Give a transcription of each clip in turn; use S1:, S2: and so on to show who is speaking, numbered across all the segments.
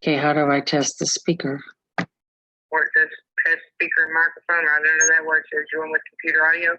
S1: Okay, how do I test the speaker?
S2: Where it says test speaker and microphone, right under that where it says join with computer audio.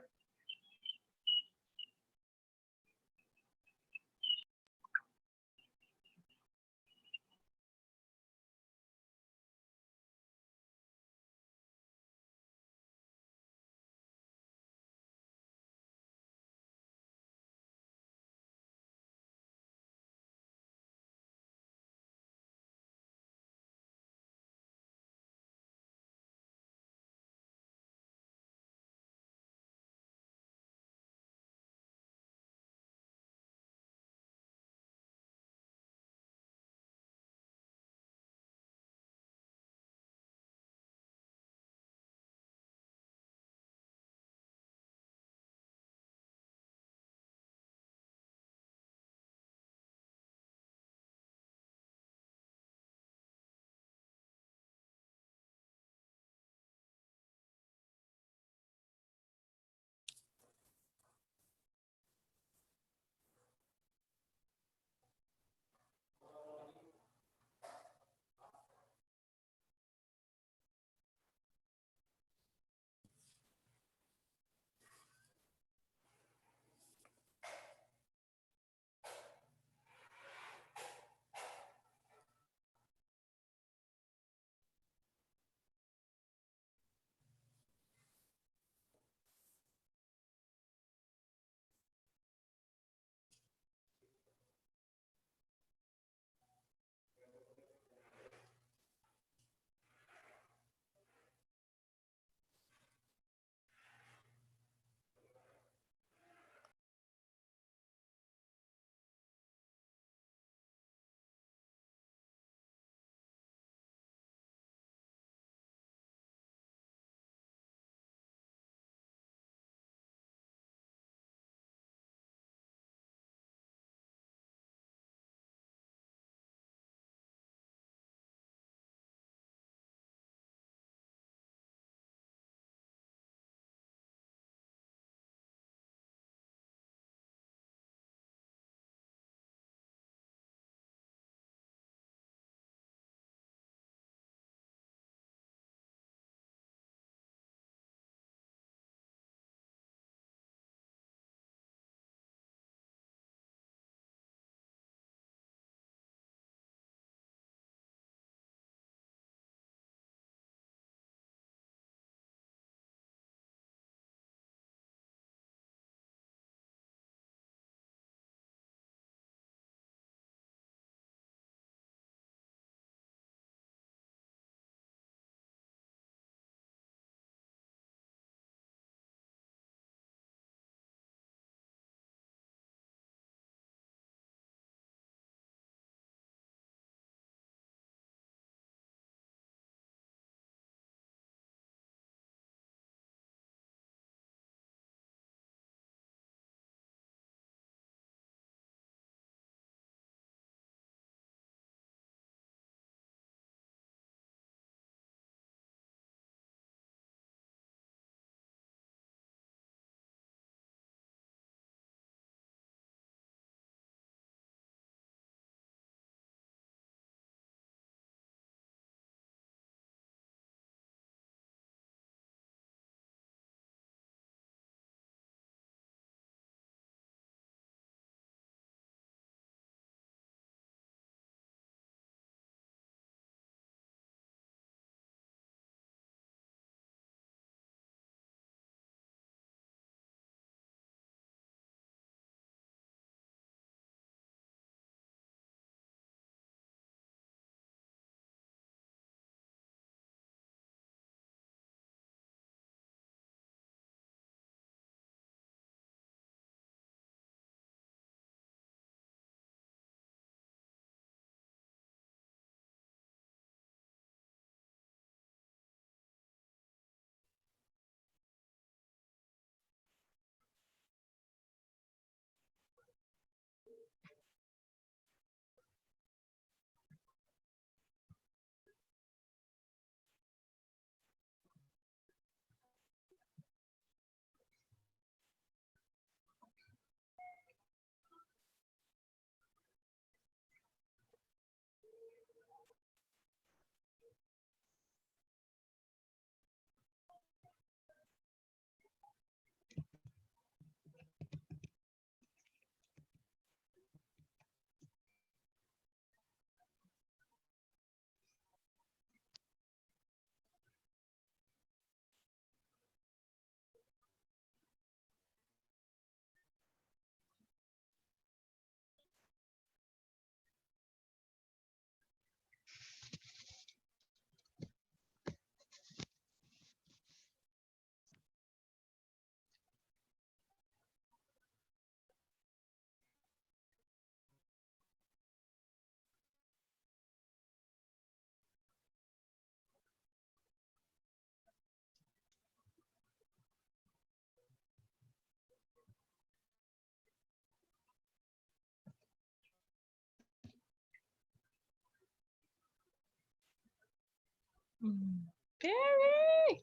S3: Gary.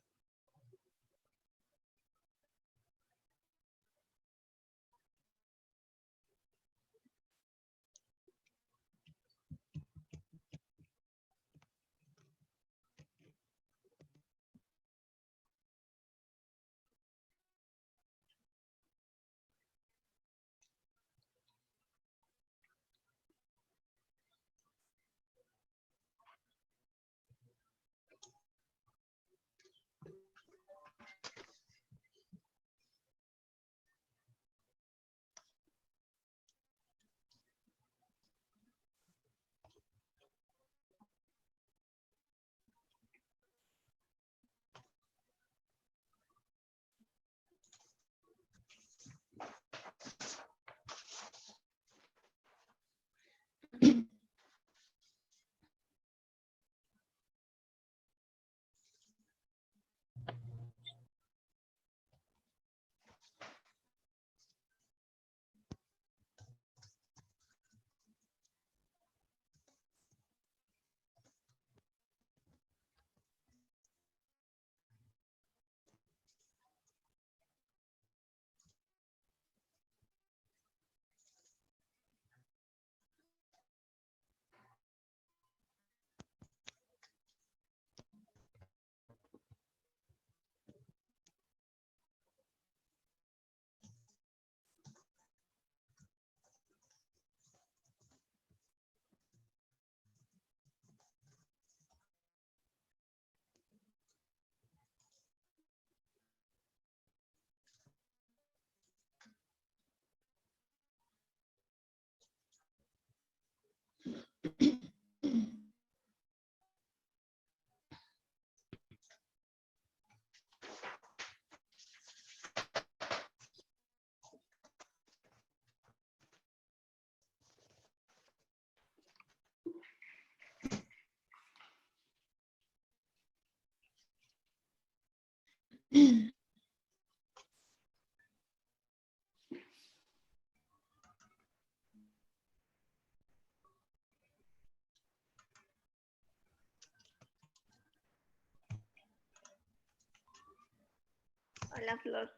S4: Hola, Flor.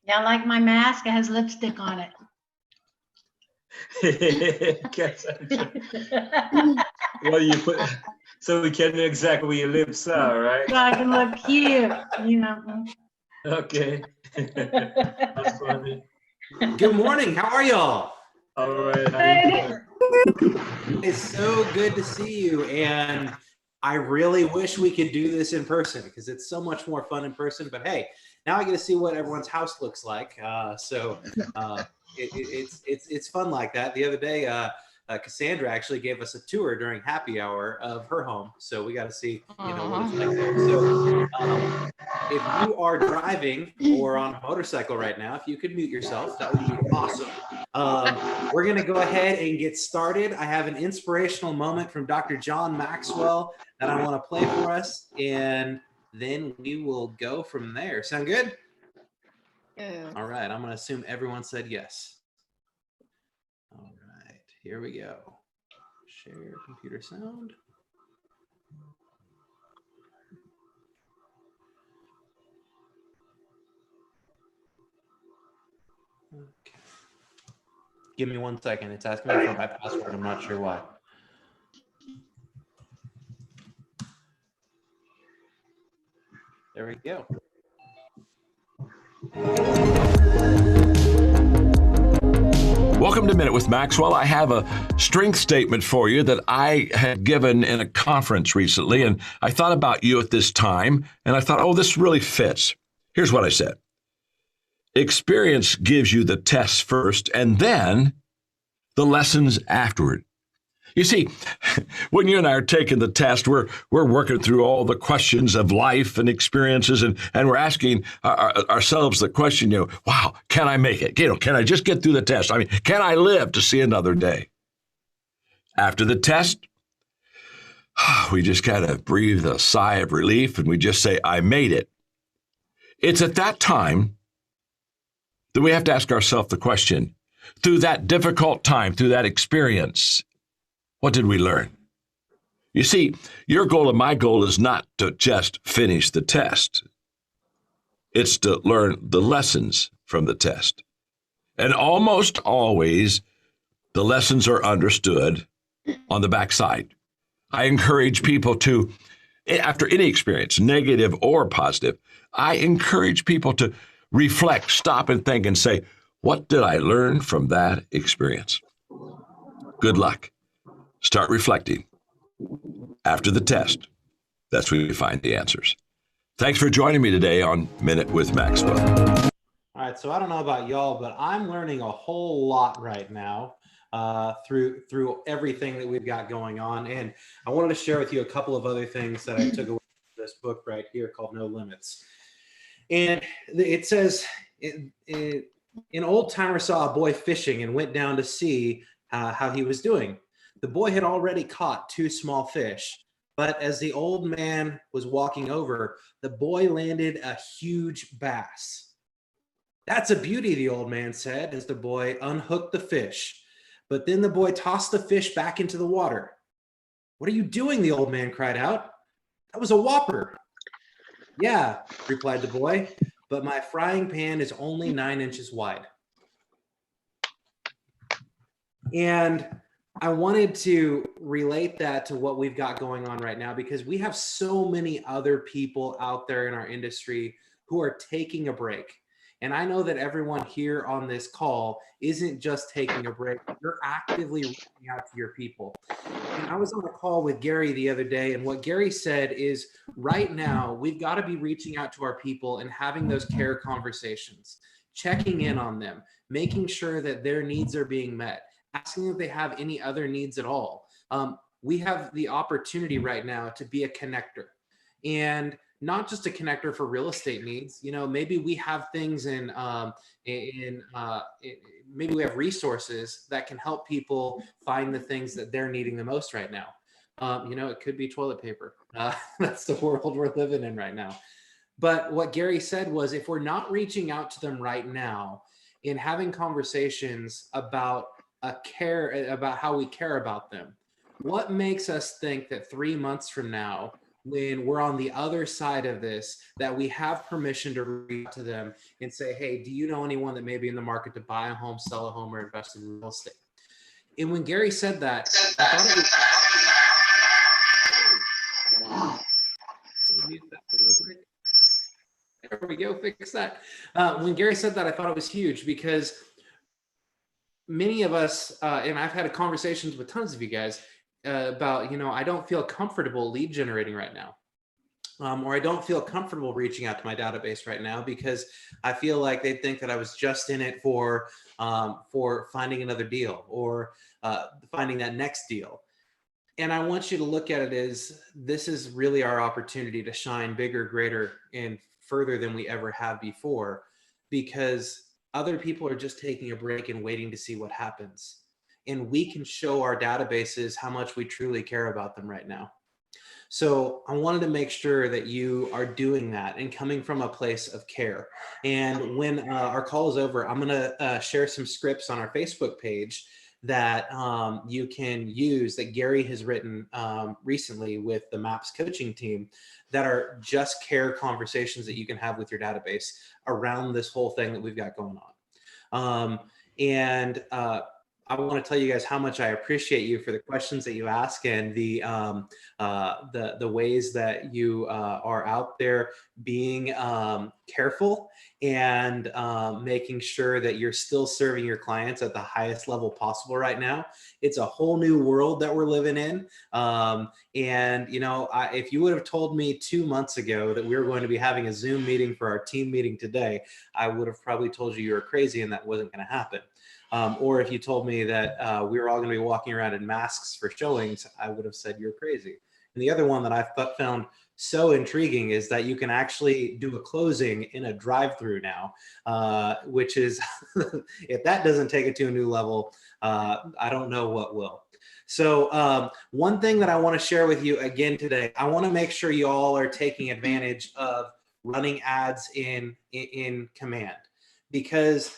S3: Yeah, like my mask, it has lipstick on it.
S5: Cassandra. Well, you put so we can know exactly where your lips are, right?
S3: So I can look cute, you know.
S5: Okay. That's funny.
S6: Good morning. How are y'all?
S5: All right. How you doing?
S6: It's so good to see you. And I really wish we could do this in person because it's so much more fun in person. But hey, now I get to see what everyone's house looks like. It's fun like that. The other day, Cassandra actually gave us a tour during happy hour of her home. So we got to see, what it's like there. So if you are driving or on a motorcycle right now, if you could mute yourself, that would be awesome. We're going to go ahead and get started. I have an inspirational moment from Dr. John Maxwell that I want to play for us, and then we will go from there. Sound good?
S4: Yeah.
S6: All right. I'm going to assume everyone said yes. All right. Here we go. Share computer sound. Okay. Give me 1 second. It's asking me for my password. I'm not sure why. There we go.
S7: Welcome to Minute with Maxwell. I have a strength statement for you that I had given in a conference recently, and I thought about you at this time, and I thought, oh, this really fits. Here's what I said. Experience gives you the tests first, and then the lessons afterward. You see, when you and I are taking the test, we're working through all the questions of life and experiences, and we're asking ourselves the question, wow, can I make it? Can I just get through the test? I mean, can I live to see another day? After the test, we just kind of breathe a sigh of relief, and we just say, I made it. It's at that time then we have to ask ourselves the question, through that difficult time, through that experience, what did we learn? You see, your goal and my goal is not to just finish the test. It's to learn the lessons from the test. And almost always, the lessons are understood on the backside. I encourage people to, after any experience, negative or positive, I encourage people to reflect, stop and think and say, what did I learn from that experience? Good luck. Start reflecting. After the test, that's where you find the answers. Thanks for joining me today on Minute with Maxwell.
S6: All right, so I don't know about y'all, but I'm learning a whole lot right now through everything that we've got going on. And I wanted to share with you a couple of other things that I took away from this book right here called No Limits. And it says, an old timer saw a boy fishing and went down to see how he was doing. The boy had already caught 2 small fish, but as the old man was walking over, the boy landed a huge bass. That's a beauty, the old man said as the boy unhooked the fish. But then the boy tossed the fish back into the water. What are you doing? The old man cried out. That was a whopper. Yeah, replied the boy, but my frying pan is only 9 inches wide. And I wanted to relate that to what we've got going on right now, because we have so many other people out there in our industry who are taking a break. And I know that everyone here on this call isn't just taking a break. You're actively reaching out to your people. And I was on a call with Gary the other day, and what Gary said is right now, we've got to be reaching out to our people and having those care conversations, checking in on them, making sure that their needs are being met, asking if they have any other needs at all. We have the opportunity right now to be a connector, and not just a connector for real estate needs. You know, maybe we have things maybe we have resources that can help people find the things that they're needing the most right now. You know, it could be toilet paper. That's the world we're living in right now. But what Gary said was, if we're not reaching out to them right now and having conversations about about how we care about them, what makes us think that 3 months from now, when we're on the other side of this, that we have permission to reach out to them and say, hey, do you know anyone that may be in the market to buy a home, sell a home, or invest in real estate? And when Gary said that, I thought it was... There we go, fix that. When Gary said that, I thought it was huge, because many of us, and I've had conversations with tons of you guys, about, you know, I don't feel comfortable lead generating right now. Or I don't feel comfortable reaching out to my database right now because I feel like they think that I was just in it for finding another deal or finding that next deal. And I want you to look at it as this is really our opportunity to shine bigger, greater, and further than we ever have before, because other people are just taking a break and waiting to see what happens. And we can show our databases how much we truly care about them right now. So I wanted to make sure that you are doing that and coming from a place of care. And when our call is over, I'm going to share some scripts on our Facebook page that you can use, that Gary has written recently with the MAPS coaching team, that are just care conversations that you can have with your database around this whole thing that we've got going on. I want to tell you guys how much I appreciate you for the questions that you ask and the ways that you are out there being careful and making sure that you're still serving your clients at the highest level possible right now. It's a whole new world that we're living in. And, you know, if you would have told me 2 months ago that we were going to be having a Zoom meeting for our team meeting today, I would have probably told you were crazy and that wasn't going to happen. Or if you told me that we were all going to be walking around in masks for showings, I would have said you're crazy. And the other one that I found so intriguing is that you can actually do a closing in a drive-through now, which is, if that doesn't take it to a new level, I don't know what will. So one thing that I want to share with you again today, I want to make sure you all are taking advantage of running ads in Command. because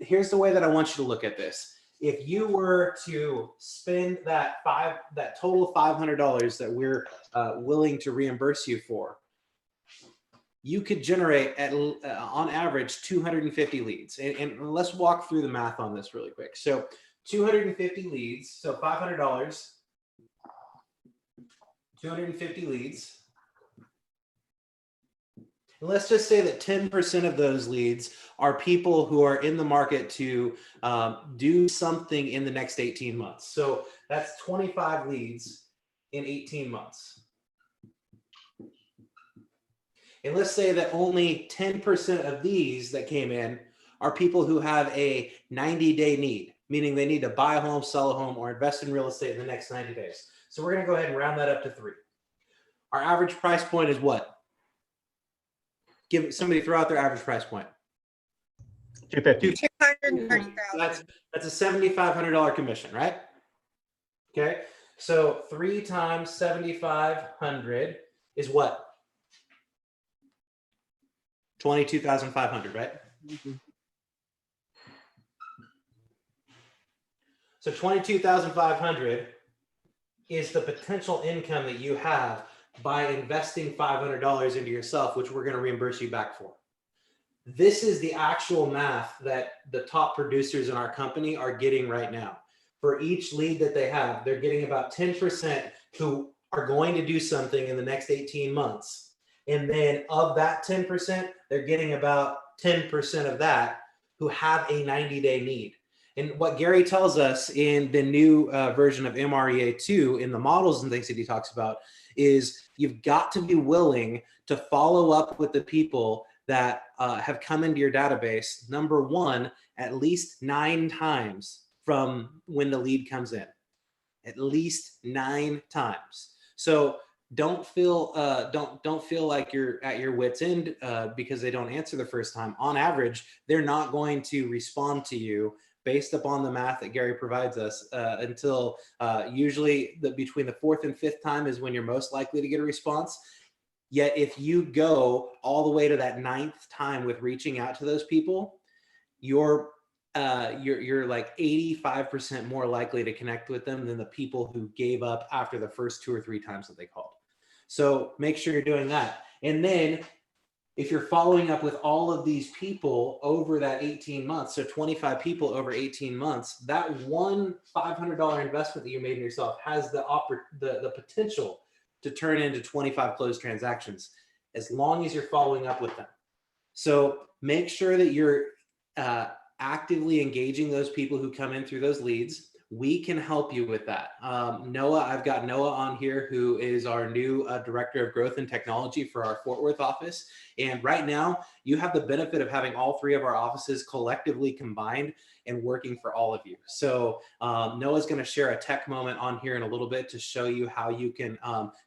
S6: here's the way that I want you to look at this. If you were to spend that total $500 that we're willing to reimburse you for, you could generate on average 250 leads. And let's walk through the math on this really quick. So 250 leads, so $500, 250 leads. And let's just say that 10% of those leads are people who are in the market to do something in the next 18 months. So that's 25 leads in 18 months. And let's say that only 10% of these that came in are people who have a 90-day need, meaning they need to buy a home, sell a home, or invest in real estate in the next 90 days. So we're going to go ahead and round that up to 3. Our average price point is what? Give somebody throw out their average price point.
S5: 250.
S2: 230,000.
S6: That's a $7,500 commission, right? Okay. So 3 times 7,500 is what? 22,500, right? So 22,500 is the potential income that you have by investing $500 into yourself, which we're going to reimburse you back for. This is the actual math that the top producers in our company are getting right now. For each lead that they have, they're getting about 10% who are going to do something in the next 18 months. And then of that 10%, they're getting about 10% of that who have a 90-day need. And what Gary tells us in the new version of MREA2 in the models and things that he talks about is you've got to be willing to follow up with the people that have come into your database, number one, at least 9 times from when the lead comes in, at least 9 times. So don't feel like you're at your wit's end because they don't answer the first time. On average, they're not going to respond to you based upon the math that Gary provides us until usually between the 4th and 5th time is when you're most likely to get a response. Yet if you go all the way to that 9th time with reaching out to those people, you're like 85% more likely to connect with them than the people who gave up after the first 2 or 3 times that they called. So make sure you're doing that. And then if you're following up with all of these people over that 18 months, so 25 people over 18 months, that one $500 investment that you made in yourself has the potential to turn into 25 closed transactions as long as you're following up with them. So make sure that you're actively engaging those people who come in through those leads. We can help you with that. Noah, I've got Noah on here, who is our new Director of Growth and Technology for our Fort Worth office. And right now, you have the benefit of having all 3 of our offices collectively combined and working for all of you. So Noah's going to share a tech moment on here in a little bit to show you how you can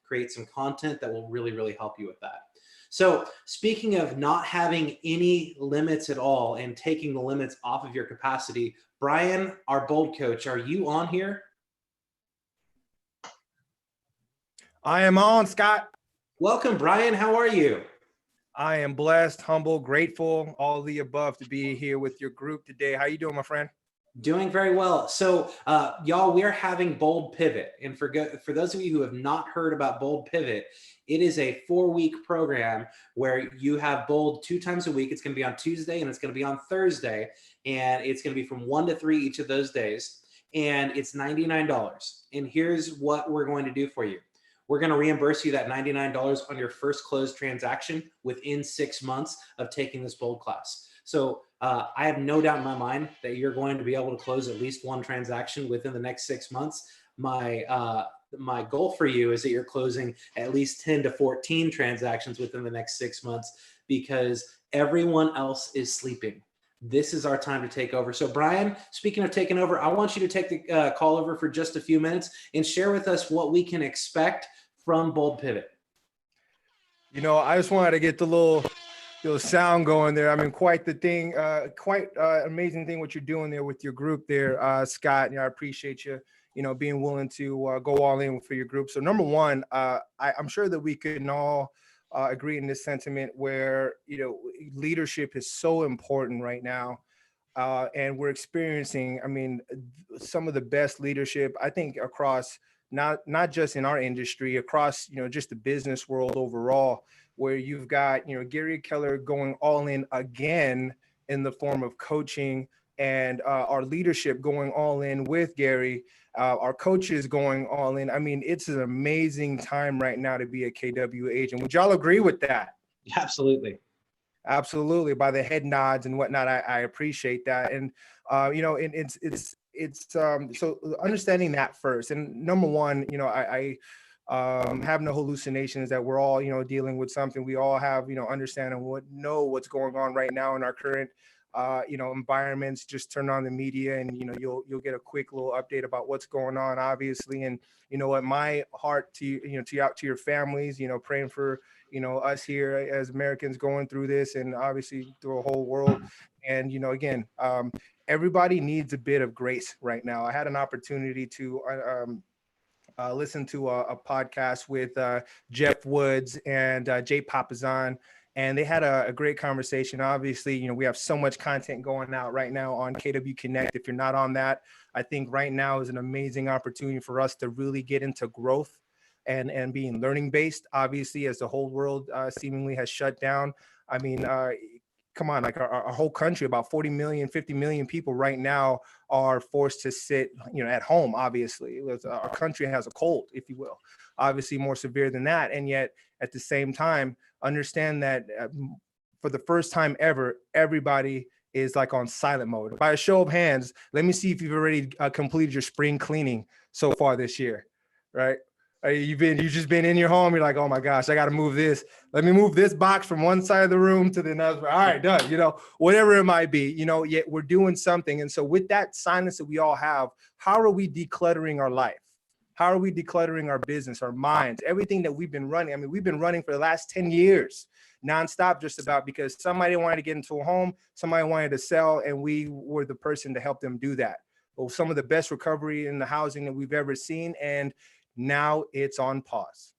S6: create some content that will really, really help you with that. So speaking of not having any limits at all and taking the limits off of your capacity, Brian, our Bold coach, are you on here?
S8: I am on, Scott.
S6: Welcome, Brian. How are you?
S8: I am blessed, humble, grateful, all of the above to be here with your group today. How you doing, my friend?
S6: Doing very well. So y'all, we're having Bold Pivot. And for those of you who have not heard about Bold Pivot, it is a 4-week program where you have Bold 2 times a week. It's going to be on Tuesday and it's going to be on Thursday. And it's going to be from 1 to 3 each of those days. And it's $99. And here's what we're going to do for you. We're going to reimburse you that $99 on your first closed transaction within 6 months of taking this Bold class. So I have no doubt in my mind that you're going to be able to close at least 1 transaction within the next 6 months. My goal for you is that you're closing at least 10 to 14 transactions within the next 6 months because everyone else is sleeping. This is our time to take over. So Brian, speaking of taking over, I want you to take the call over for just a few minutes and share with us what we can expect from Bold Pivot.
S8: You know, I just wanted to get the little sound going there. I mean, quite the thing, quite amazing thing what you're doing there with your group there, Scott. I appreciate you, being willing to go all in for your group. So number one, I'm sure that we can all agree in this sentiment where, you know, leadership is so important right now. And we're experiencing, I mean, some of the best leadership, I think, across not just in our industry, across, you know, just the business world overall, where you've got, you know, Gary Keller going all in again in the form of coaching, and our leadership going all in with Gary, our coaches going all in. I mean, it's an amazing time right now to be a KW agent. Would y'all agree with that?
S6: Absolutely.
S8: Absolutely. By the head nods and whatnot, I appreciate that. And you know, it's so understanding that first. And number one, you know, I have no hallucinations that we're all, you know, dealing with something. We all have, you know, understanding know what's going on right now in our current you know, environments. Just turn on the media and, you know, you'll get a quick little update about what's going on, obviously. And, you know what, my heart to, you know, to your families, you know, praying for, you know, us here as Americans going through this, and obviously through a whole world. And, you know, again, everybody needs a bit of grace right now. I had an opportunity to listen to a podcast with Jeff Woods and Jay Papasan, and they had a great conversation. Obviously, you know, we have so much content going out right now on KW Connect. If you're not on that, I think right now is an amazing opportunity for us to really get into growth and being learning based, obviously, as the whole world seemingly has shut down. I mean, come on, like our whole country, about 40 million, 50 million people right now are forced to sit, you know, at home. Obviously, our country has a cold, if you will, obviously more severe than that. And yet at the same time, understand that for the first time ever, everybody is like on silent mode. By a show of hands, let me see if you've already completed your spring cleaning so far this year, right? You've just been in your home. You're like, oh my gosh, I got to move this. Let me move this box from one side of the room to the other. All right, done. You know, whatever it might be, you know, yet we're doing something. And so with that silence that we all have, how are we decluttering our life? How are we decluttering our business, our minds, everything that we've been running? I mean, we've been running for the last 10 years, nonstop, just about, because somebody wanted to get into a home, somebody wanted to sell, and we were the person to help them do that. Well, some of the best recovery in the housing that we've ever seen, and now it's on pause.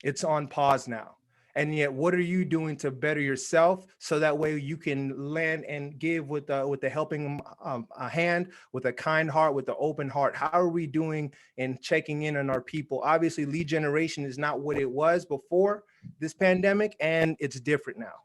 S8: It's on pause now. And yet, what are you doing to better yourself so that way you can land and give with the helping a hand, with a kind heart, with the open heart? How are we doing in checking in on our people? Obviously, lead generation is not what it was before this pandemic, and it's different now.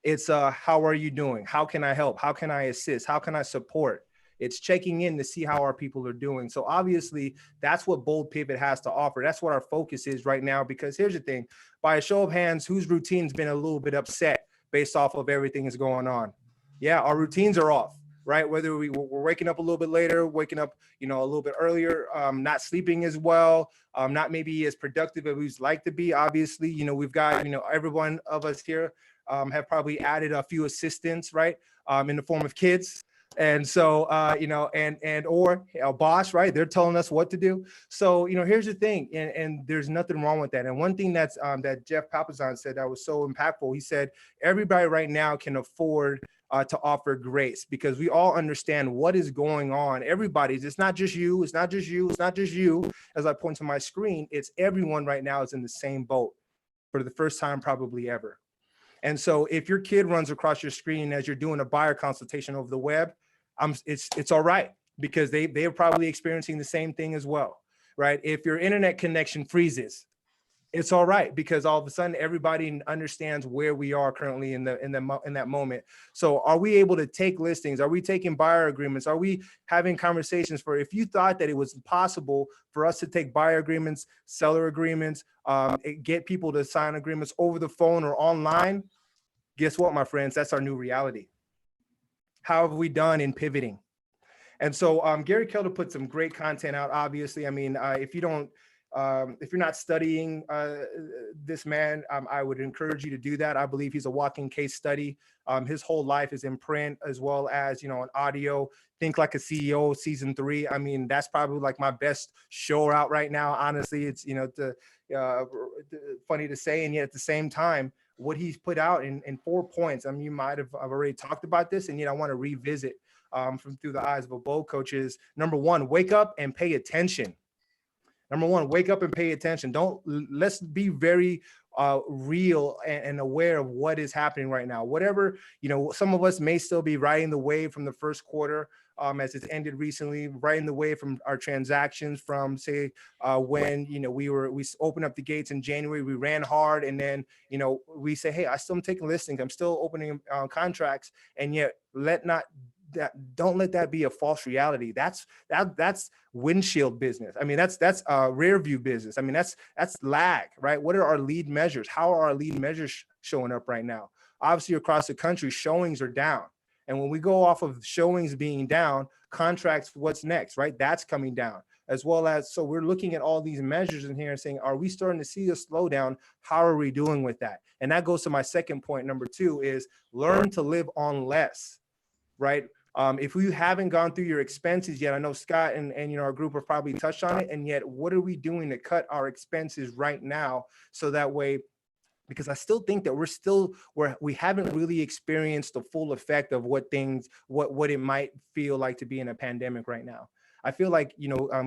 S8: It's how are you doing? How can I help? How can I assist? How can I support? It's checking in to see how our people are doing. So obviously, that's what Bold Pivot has to offer. That's what our focus is right now, because here's the thing. By a show of hands, whose routine's been a little bit upset based off of everything that's going on? Yeah, our routines are off, right? Whether we're waking up a little bit later, waking up, you know, a little bit earlier, not sleeping as well, not maybe as productive as we'd like to be. Obviously, you know, we've got, you know, every one of us here have probably added a few assistants, right? In the form of kids. And so, you know, or a boss, right? They're telling us what to do. So, you know, here's the thing, and there's nothing wrong with that. And one thing that's that Jeff Papasan said that was so impactful, he said, everybody right now can afford to offer grace, because we all understand what is going on. Everybody's, it's not just you, it's not just you, it's not just you. As I point to my screen, it's everyone right now is in the same boat for the first time probably ever. And so if your kid runs across your screen as you're doing a buyer consultation over the web, it's all right, because they're probably experiencing the same thing as well, right? If your internet connection freezes, it's all right, because all of a sudden everybody understands where we are currently in that moment. So are we able to take listings? Are we taking buyer agreements? Are we having conversations for, if you thought that it was possible for us to take buyer agreements, seller agreements, get people to sign agreements over the phone or online? Guess what, my friends? That's our new reality. How have we done in pivoting? And so Gary Keller put some great content out, obviously. I mean, if you're not studying this man, I would encourage you to do that. I believe he's a walking case study. His whole life is in print, as well as, you know, an audio. Think Like a CEO season 3. I mean, that's probably like my best show out right now. Honestly, it's, you know, funny to say, and yet at the same time, what he's put out in 4 points. I mean, you might have already talked about this, and yet I want to revisit from through the eyes of a bold coach is, number one, wake up and pay attention. Number one, wake up and pay attention. Let's be very real and aware of what is happening right now. Whatever, some of us may still be riding the wave from the first quarter, as it's ended recently, riding the wave from our transactions from, say, when we opened up the gates in January, we ran hard, and then we say, hey, I still am taking listings, I'm still opening contracts, and yet don't let that be a false reality. That's windshield business. I mean, that's rear view business. I mean, that's lag, right? What are our lead measures? How are our lead measures showing up right now? Obviously, across the country, showings are down. And when we go off of showings being down, contracts, what's next, right? That's coming down as well as, so we're looking at all these measures in here and saying, are we starting to see a slowdown? How are we doing with that? And that goes to my second point. Number 2 is learn to live on less, right? If we haven't gone through your expenses yet, I know Scott and our group have probably touched on it. And yet, what are we doing to cut our expenses right now? So that way, because I still think that we haven't really experienced the full effect of what it might feel like to be in a pandemic right now. I feel like,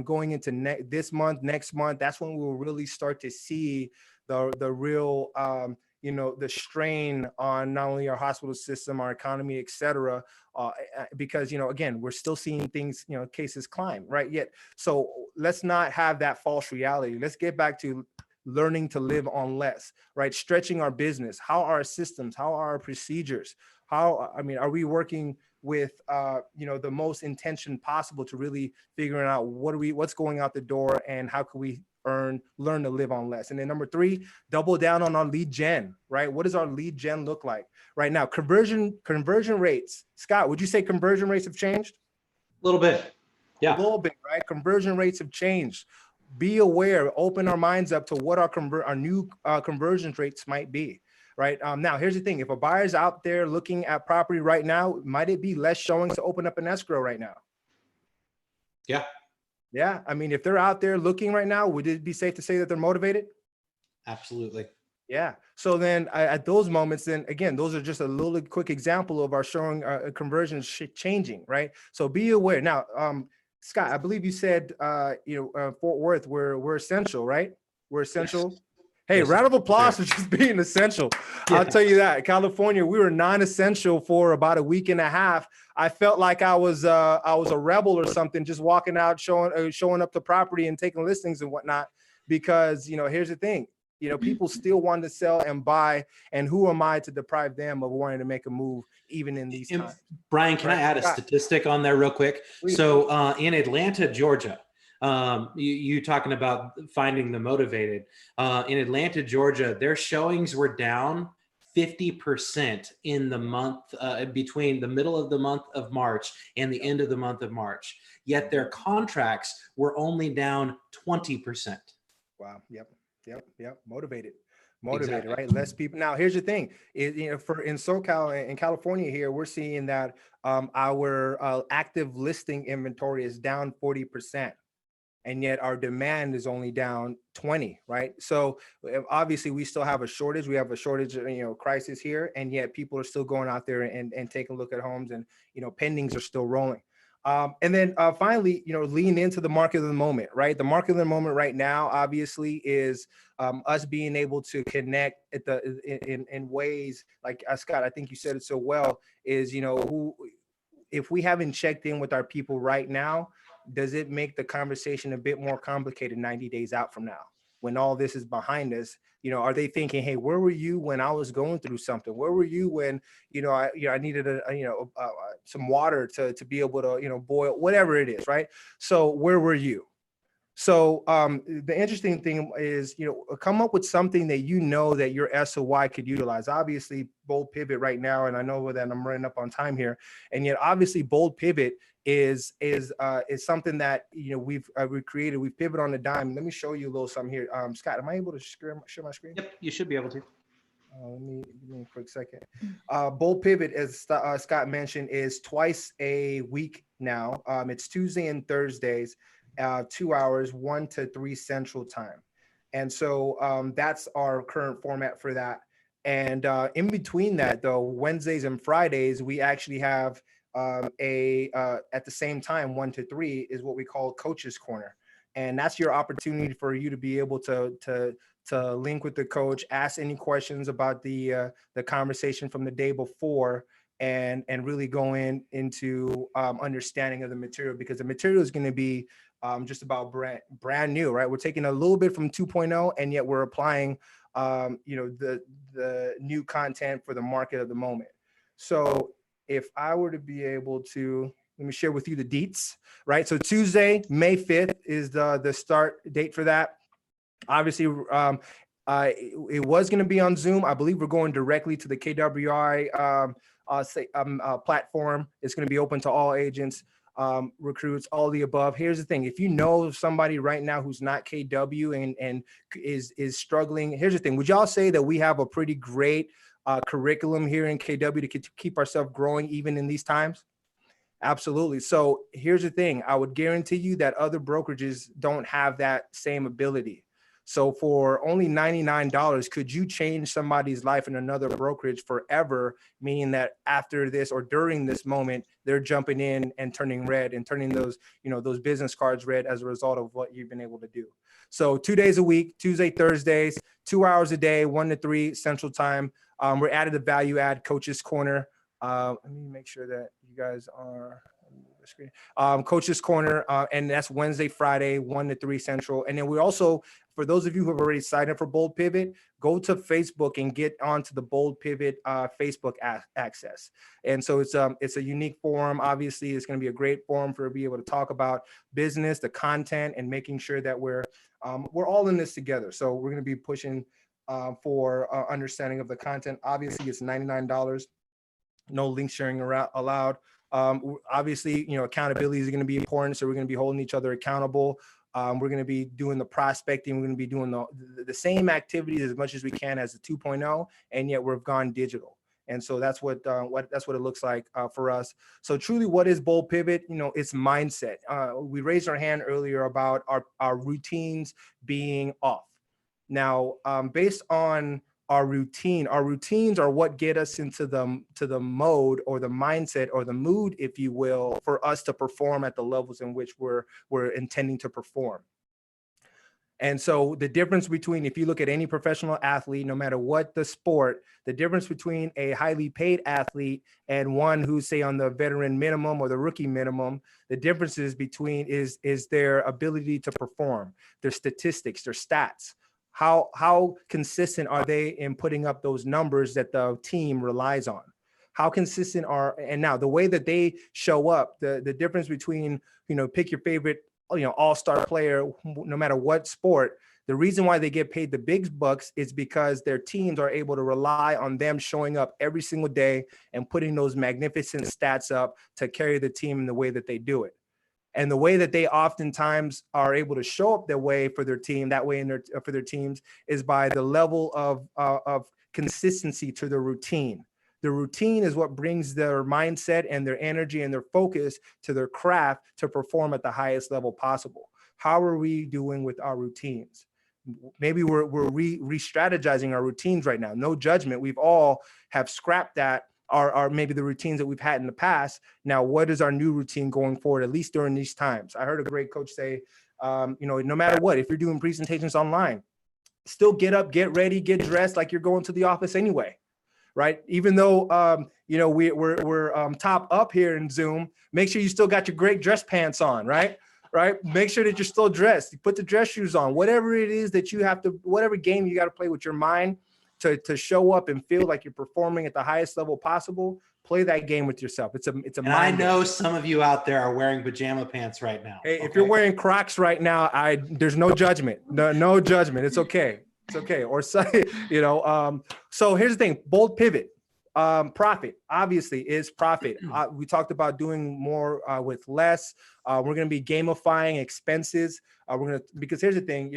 S8: going into this month, next month, that's when we'll really start to see the real, the strain on not only our hospital system, our economy, et cetera, because, again, we're still seeing things, cases climb, right? Yet, so let's not have that false reality. Let's get back to learning to live on less, right? Stretching our business. How are our systems? How are our procedures? Are we working with, the most intention possible to really figuring out what's going out the door and how can we learn to live on less? And then number 3, double down on our lead gen, right? What does our lead gen look like right now? Conversion rates. Scott, would you say conversion rates have changed?
S6: A little bit. Yeah.
S8: A little bit, right? Conversion rates have changed. Be aware, open our minds up to what our new conversion rates might be, right? Now, here's the thing. If a buyer's out there looking at property right now, might it be less showings to open up an escrow right now?
S6: Yeah.
S8: Yeah. I mean, if they're out there looking right now, would it be safe to say that they're motivated?
S6: Absolutely.
S8: Yeah. So then at those moments, then again, those are just a little quick example of our showing conversions changing, right? So be aware. Now, Scott, I believe you said, Fort Worth, we're essential, right? We're essential. Yes. Hey, yes, round of applause for just being essential. Yeah. I'll tell you that. California, we were non-essential for about a week and a half. I felt like I was a rebel or something, just walking out, showing up to property and taking listings and whatnot. Because here's the thing. People still want to sell and buy, and who am I to deprive them of wanting to make a move even in these times?
S6: Brian, can I add a statistic on there real quick? Please. So in Atlanta, Georgia, you talking about finding the motivated. In Atlanta, Georgia, their showings were down 50% in the month between the middle of the month of March and the end of the month of March. Yet their contracts were only down 20%.
S8: Wow. Yep. Motivated, exactly. Right? Less people. Now, here's the thing. In SoCal, in California here, we're seeing that our active listing inventory is down 40%. And yet our demand is only down 20, right? So obviously we still have a shortage. We have a shortage, crisis here. And yet people are still going out there and taking a look at homes, and, pendings are still rolling. And then finally, lean into the market of the moment, right? The market of the moment right now, obviously, is us being able to connect in ways like, Scott, I think you said it so well, is, if we haven't checked in with our people right now, does it make the conversation a bit more complicated 90 days out from now? When all this is behind us, are they thinking, hey, where were you when I was going through something? Where were you when, I needed some water to be able to, boil, whatever it is, right? So where were you? So the interesting thing is, come up with something that that your SOY could utilize. Obviously, Bold Pivot right now, and I know that I'm running up on time here, and yet obviously Bold Pivot is something that we've created. We've pivoted on the dime. Let me show you a little something here. Scott, am I able to share my screen?
S6: Yep, you should be able to.
S8: Give me a quick second. Bold Pivot, as Scott mentioned, is twice a week now. It's Tuesday and Thursdays, 2 hours, 1 to 3 Central Time. And so that's our current format for that. And in between that, though, Wednesdays and Fridays, we actually have at the same time, 1 to 3 is what we call Coach's Corner. And that's your opportunity for you to be able to to link with the coach, ask any questions about the conversation from the day before, and really go into understanding of the material, because the material is going to be just about brand new, right? We're taking a little bit from 2.0, and yet we're applying the new content for the market of the moment. So if I were to be able to, let me share with you the deets, right? So Tuesday, May 5th is the start date for that. Obviously, it was going to be on Zoom. I believe we're going directly to the KWI platform. It's going to be open to all agents, recruits, all the above. Here's the thing. If you know somebody right now who's not KW and is struggling, here's the thing. Would y'all say that we have a pretty great curriculum here in KW to keep ourselves growing even in these times? Absolutely. So here's the thing. I would guarantee you that other brokerages don't have that same ability. So for only $99, could you change somebody's life in another brokerage forever? Meaning that after this or during this moment, they're jumping in and turning red and turning those, those business cards red as a result of what you've been able to do. So 2 days a week, Tuesday, Thursdays, 2 hours a day, 1 to 3 Central Time. We're added the value add Coach's Corner. Let me make sure that you guys are on the screen. Coach's Corner, and that's Wednesday, Friday, 1 to 3 Central. And then we also, for those of you who have already signed up for Bold Pivot, go to Facebook and get onto the Bold Pivot Facebook access. And so it's a unique forum. Obviously, it's going to be a great forum for be able to talk about business, the content, and making sure that we're all in this together. So we're going to be pushing for understanding of the content. Obviously, it's $99. No link sharing allowed. Obviously, accountability is going to be important. So we're going to be holding each other accountable. We're going to be doing the prospecting. We're going to be doing the same activities as much as we can as the 2.0, and yet we've gone digital. And so that's what it looks like for us. So truly, what is Bold Pivot? It's mindset. We raised our hand earlier about our routines being off. Now, based on our routines are what get us into the mode or the mindset or the mood, if you will, for us to perform at the levels in which we're intending to perform. And so the difference between, if you look at any professional athlete, no matter what the sport, the difference between a highly paid athlete and one who's, say, on the veteran minimum or the rookie minimum, the differences between is their ability to perform, their statistics, their stats. How consistent are they in putting up those numbers that the team relies on? How consistent and now the way that they show up, the difference between, pick your favorite, all-star player, no matter what sport, the reason why they get paid the big bucks is because their teams are able to rely on them showing up every single day and putting those magnificent stats up to carry the team in the way that they do it. And the way that they oftentimes are able to show up their way for their team, that way for their teams, is by the level of consistency to the routine. The routine is what brings their mindset and their energy and their focus to their craft to perform at the highest level possible. How are we doing with our routines? Maybe we're re-strategizing our routines right now. No judgment. We've all have scrapped that. Are maybe the routines that we've had in the past. Now, what is our new routine going forward, at least during these times? I heard a great coach say, no matter what, if you're doing presentations online, still get up, get ready, get dressed like you're going to the office anyway, right? Even though, we're top up here in Zoom, make sure you still got your great dress pants on, right? Right? Make sure that you're still dressed. You put the dress shoes on, whatever it is that you have to, whatever game you got to play with your mind, to show up and feel like you're performing at the highest level possible. Play that game with yourself. It's a
S6: And
S8: mind
S6: I
S8: game.
S6: know some of you out there are wearing pajama pants right now.
S8: Hey, if you're wearing Crocs right now, there's no judgment. No judgment. It's okay. It's okay. Or so, so here's the thing. Bold Pivot. Profit obviously is profit. We talked about doing more with less. We're going to be gamifying expenses. Because here's the thing,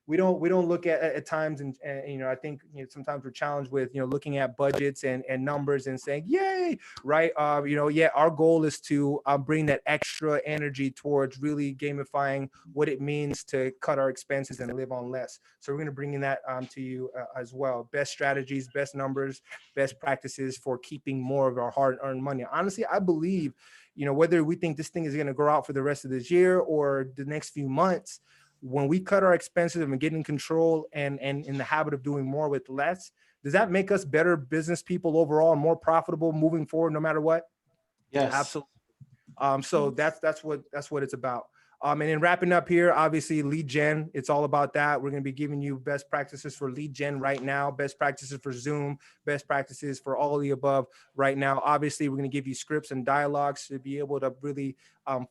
S8: we don't look at times and I think sometimes we're challenged with looking at budgets and numbers and saying yay, right? Our goal is to bring that extra energy towards really gamifying what it means to cut our expenses and live on less. So we're going to bring in that to you as well. Best strategies, best numbers, best practices for keeping more of our hard-earned money. Honestly, I believe whether we think this thing is going to grow out for the rest of this year or the next few months, when we cut our expenses and get in control and in the habit of doing more with less, does that make us better business people overall and more profitable moving forward, no matter what?
S6: Yes.
S8: Absolutely. So that's what it's about. And then wrapping up here, obviously lead gen, it's all about that. We're going to be giving you best practices for lead gen right now, best practices for Zoom, best practices for all of the above right now. Obviously, we're going to give you scripts and dialogues to be able to really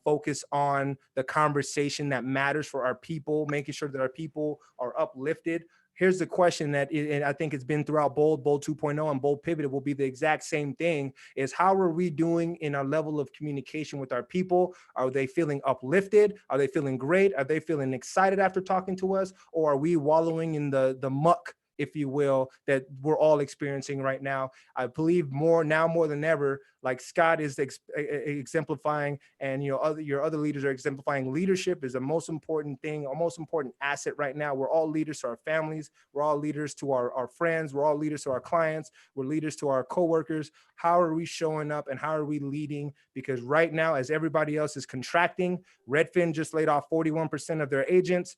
S8: focus on the conversation that matters for our people, making sure that our people are uplifted. Here's the question that and I think it's been throughout Bold 2.0 and Bold Pivot. It will be the exact same thing, is how are we doing in our level of communication with our people? Are they feeling uplifted? Are they feeling great? Are they feeling excited after talking to us? Or are we wallowing in the muck, if you will, that we're all experiencing right now? I believe more than ever, like Scott is exemplifying, and your other leaders are exemplifying, leadership is the most important thing, our most important asset right now. We're all leaders to our families. We're all leaders to our friends. We're all leaders to our clients. We're leaders to our coworkers. How are we showing up and how are we leading? Because right now, as everybody else is contracting, Redfin just laid off 41% of their agents.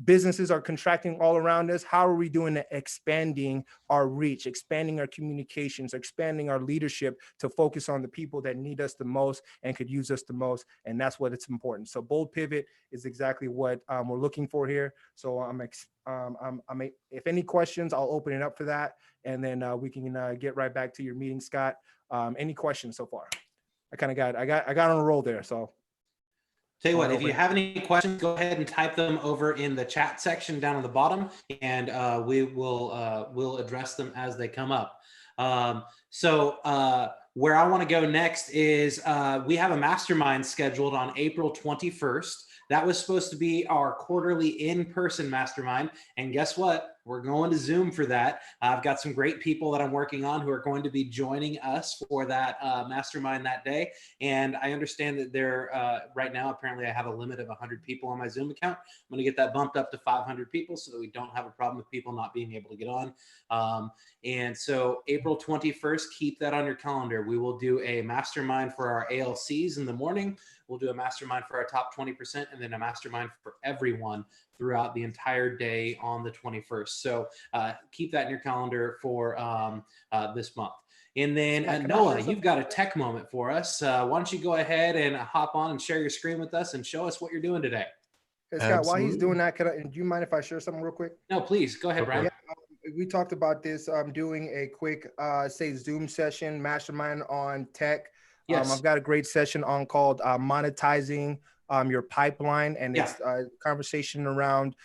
S8: Businesses are contracting all around us. How are we doing at expanding our reach, expanding our communications, expanding our leadership to focus on the people that need us the most and could use us the most? And that's what it's important. So Bold Pivot is exactly what we're looking for here. So if any questions, I'll open it up for that. And then we can get right back to your meeting, Scott. Any questions so far? I got on a roll there. So.
S6: Tell you what, if you have any questions, go ahead and type them over in the chat section down on the bottom, and we'll address them as they come up. So where I want to go next is we have a mastermind scheduled on April 21st. That was supposed to be our quarterly in-person mastermind. And guess what? We're going to Zoom for that. I've got some great people that I'm working on who are going to be joining us for that mastermind that day. And I understand that they're right now, apparently I have a limit of 100 people on my Zoom account. I'm going to get that bumped up to 500 people so that we don't have a problem with people not being able to get on. And so April 21st, keep that on your calendar. We will do a mastermind for our ALCs in the morning. We'll do a mastermind for our top 20% and then a mastermind for everyone throughout the entire day on the 21st. So keep that in your calendar for this month. And then Noah, you've got a tech moment for us. Why don't you go ahead and hop on and share your screen with us and show us what you're doing today.
S8: Hey, Scott, while he's doing that, do you mind if I share something real quick?
S6: No, please go ahead, Brian.
S8: Yeah, we talked about this. I'm doing a quick, Zoom session, mastermind on tech.
S6: Yes.
S8: I've got a great session on called monetizing your pipeline, and it's a conversation around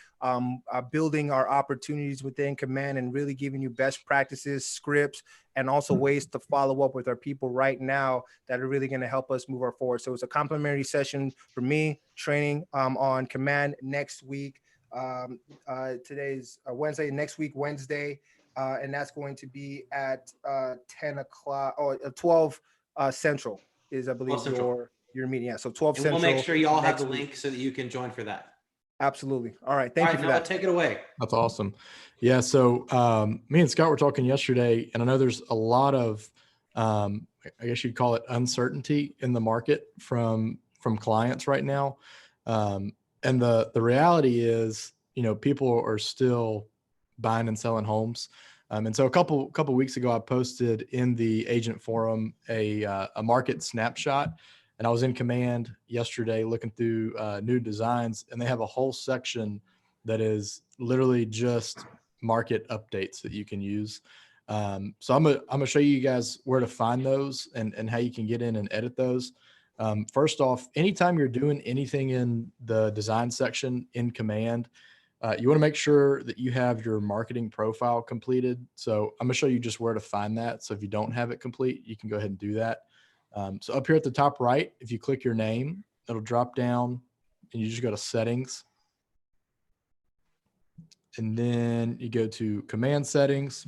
S8: building our opportunities within Command and really giving you best practices, scripts, and also ways to follow up with our people right now that are really going to help us move our forward. So it's a complimentary session for me, training on Command next week. Today's Wednesday, next week, Wednesday, and that's going to be at 10 o'clock or 12 Central is, I believe, your meeting. Yeah, so 12 Central.
S6: We'll make sure you all have the link so that you can join for that.
S8: Absolutely. All right. Thank you for that.
S6: Take it away.
S9: That's awesome. Yeah. So me and Scott were talking yesterday, and I know there's a lot of, I guess you'd call it uncertainty in the market from clients right now. And the reality is, people are still buying and selling homes. And so a couple weeks ago, I posted in the agent forum a market snapshot, and I was in Command yesterday looking through new designs, and they have a whole section that is literally just market updates that you can use. So I'm gonna show you guys where to find those and how you can get in and edit those. First off, anytime you're doing anything in the design section in Command, you want to make sure that you have your marketing profile completed. So I'm going to show you just where to find that. So if you don't have it complete, you can go ahead and do that. So up here at the top right, if you click your name, it'll drop down and you just go to settings. And then you go to command settings.